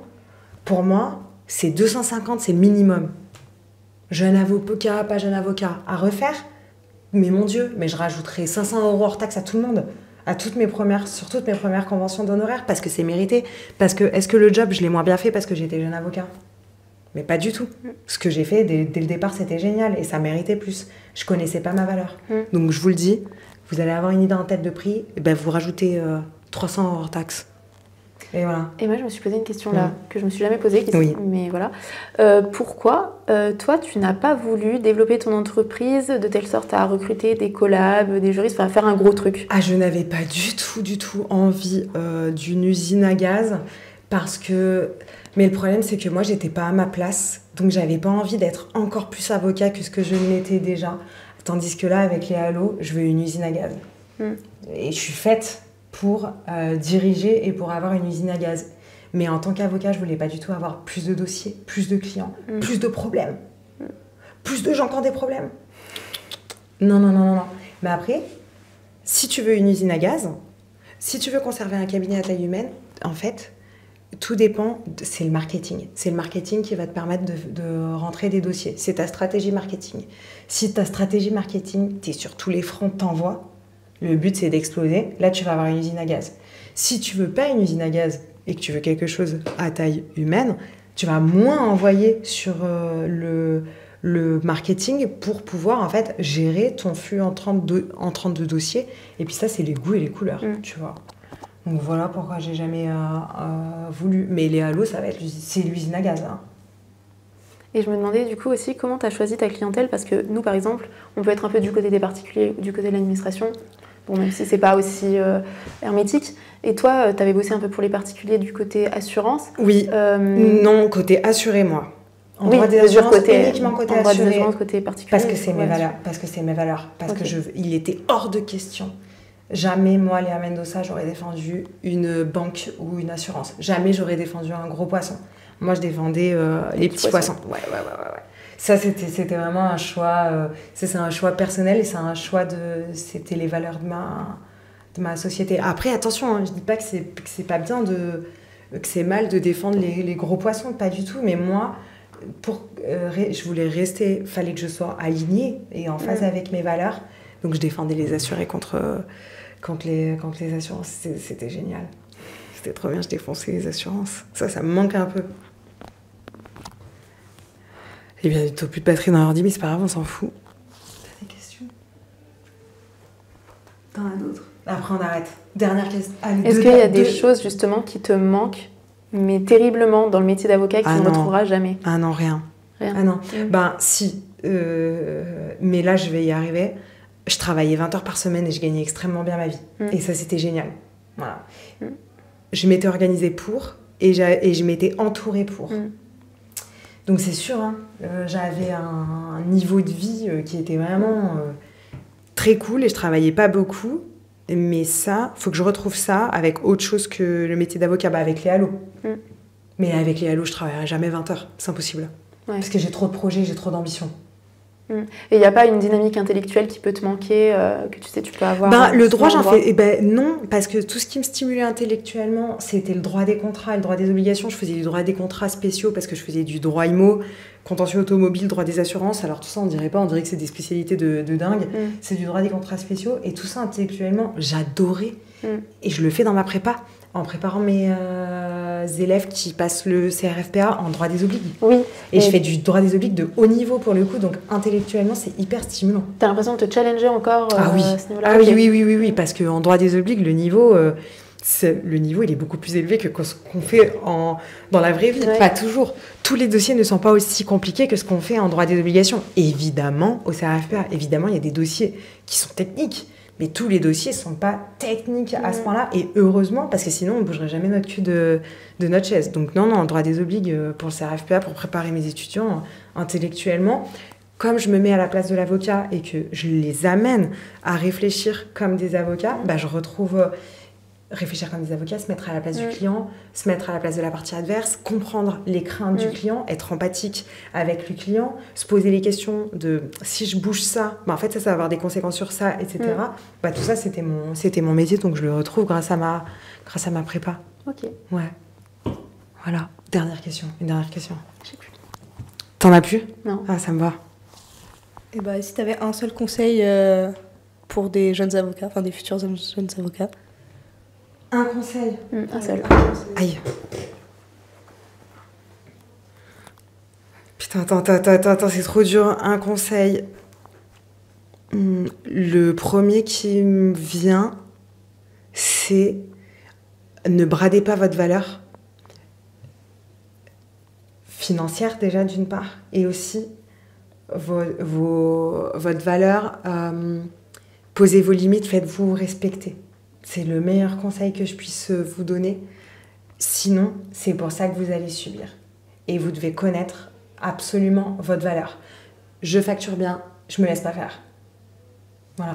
pour moi, c'est 250, c'est le minimum. Jeune avocat, pas jeune avocat, à refaire, mais mon Dieu, mais je rajouterai 500 € hors taxe à tout le monde, sur toutes mes premières conventions d'honoraires, parce que c'est mérité. Parce que, est-ce que le job, je l'ai moins bien fait parce que j'étais jeune avocat ? Mais pas du tout. Ce que j'ai fait dès le départ, c'était génial, et ça méritait plus. Je connaissais pas ma valeur. Donc je vous le dis, vous allez avoir une idée en tête de prix, et ben vous rajoutez 300 € hors taxe. Et voilà. Et moi, je me suis posé une question là, que je me suis jamais posée, mais voilà. Pourquoi, toi, tu n'as pas voulu développer ton entreprise de telle sorte à recruter des collabs, des juristes, enfin faire un gros truc ? Ah, je n'avais pas du tout envie d'une usine à gaz, parce que... Mais le problème, c'est que moi, j'étais pas à ma place, donc j'avais pas envie d'être encore plus avocat que ce que je l'étais déjà. Tandis que là, avec les Halo, je veux une usine à gaz. Et je suis faite pour diriger et pour avoir une usine à gaz. Mais en tant qu'avocat, je voulais pas du tout avoir plus de dossiers, plus de clients, plus de problèmes, plus de gens qui ont des problèmes. Non. Mais après, si tu veux une usine à gaz, si tu veux conserver un cabinet à taille humaine, en fait... Tout dépend, c'est le marketing. C'est le marketing qui va te permettre de rentrer des dossiers. C'est ta stratégie marketing. Si ta stratégie marketing, tu es sur tous les fronts, t'envoies, le but c'est d'exploser, là tu vas avoir une usine à gaz. Si tu veux pas une usine à gaz et que tu veux quelque chose à taille humaine, tu vas moins envoyer sur le marketing pour pouvoir en fait gérer ton flux en 32 dossiers. Et puis ça, c'est les goûts et les couleurs, tu vois. Donc voilà pourquoi j'ai jamais voulu. Mais les Halo, c'est l'usine à gaz. Hein. Et je me demandais du coup aussi comment tu as choisi ta clientèle, parce que nous par exemple, on peut être un peu du côté des particuliers ou du côté de l'administration, bon, même si c'est pas aussi hermétique. Et toi, tu avais bossé un peu pour les particuliers du côté assurance. Oui, non, côté assuré moi. En droit des assurances, uniquement côté assuré. Côté particulier. Parce que c'est mes valeurs. Parce que il était hors de question. Jamais, moi, Léa Mendoza, j'aurais défendu une banque ou une assurance. Jamais j'aurais défendu un gros poisson. Moi, je défendais les petits poissons. Ouais. Ça, c'était vraiment un choix. C'est un choix personnel, et c'est un choix c'était les valeurs de ma société. Après, attention, hein, je dis pas que c'est pas bien que c'est mal de défendre les gros poissons, pas du tout. Mais moi, je voulais rester, fallait que je sois alignée et en phase avec mes valeurs. Donc, je défendais les assurés contre les assurances. C'était génial. C'était trop bien, je défonçais les assurances. Ça me manque un peu. Et bien, bientôt plus de batterie dans l'ordi, mais c'est pas grave, on s'en fout. T'as des questions ? T'en as d'autres ? Après, on arrête. Dernière question. Est-ce qu'il y a des choses, justement, qui te manquent, mais terriblement, dans le métier d'avocat, que tu ne retrouveras jamais ? Ah non, rien. Ah non. Ben, si. Mais là, je vais y arriver. Je travaillais 20 heures par semaine et je gagnais extrêmement bien ma vie. Et ça, c'était génial. Voilà. Je m'étais organisée pour, et je m'étais entourée pour. Donc c'est sûr, hein, j'avais un niveau de vie qui était vraiment très cool, et je travaillais pas beaucoup. Mais ça, faut que je retrouve ça avec autre chose que le métier d'avocat, avec les Halo. Mais avec les Halo, je travaillerai jamais 20 heures. C'est impossible. Ouais. Parce que j'ai trop de projets, j'ai trop d'ambition. Et il n'y a pas une dynamique intellectuelle qui peut te manquer, que tu sais, tu peux avoir le droit, j'en fais... non, parce que tout ce qui me stimulait intellectuellement, c'était le droit des contrats, le droit des obligations. Je faisais du droit des contrats spéciaux parce que je faisais du droit IMO, contentieux automobile, droit des assurances. Alors tout ça, on dirait que c'est des spécialités de dingue. C'est du droit des contrats spéciaux. Et tout ça, intellectuellement, j'adorais. Et je le fais dans ma prépa. en préparant mes élèves qui passent le CRFPA en droit des obligues. Oui. Et je fais du droit des obligues de haut niveau pour le coup, donc intellectuellement, c'est hyper stimulant. T'as l'impression de te challenger encore oui. à ce niveau-là? Ah oui, parce qu'en droit des obligues, le niveau, il est beaucoup plus élevé que ce qu'on fait dans la vraie vie. Ouais. Pas toujours. Tous les dossiers ne sont pas aussi compliqués que ce qu'on fait en droit des obligations. Évidemment, au CRFPA, évidemment, il y a des dossiers qui sont techniques. Mais tous les dossiers ne sont pas techniques à ce point-là. Et heureusement, parce que sinon, on ne bougerait jamais notre cul de notre chaise. Donc non, en droit des obligues pour le CRFPA, pour préparer mes étudiants intellectuellement, comme je me mets à la place de l'avocat et que je les amène à réfléchir comme des avocats, je retrouve réfléchir comme des avocats, se mettre à la place du client, se mettre à la place de la partie adverse, comprendre les craintes du client, être empathique avec le client, se poser les questions de si je bouge ça, en fait ça va avoir des conséquences sur ça, etc. Tout ça c'était mon métier, donc je le retrouve grâce à ma prépa. Ok. Ouais. Voilà. Une dernière question. Je sais plus. T'en as plus? Non. Ah, ça me va. Et si t'avais un seul conseil pour des jeunes avocats, enfin des futurs jeunes avocats. Un conseil. Un seul. Aïe. Putain, attends, c'est trop dur. Un conseil. Le premier qui me vient, c'est ne bradez pas votre valeur financière déjà d'une part, et aussi votre valeur, posez vos limites, faites-vous respecter. C'est le meilleur conseil que je puisse vous donner. Sinon, c'est pour ça que vous allez subir. Et vous devez connaître absolument votre valeur. Je facture bien, je me laisse pas faire. Voilà.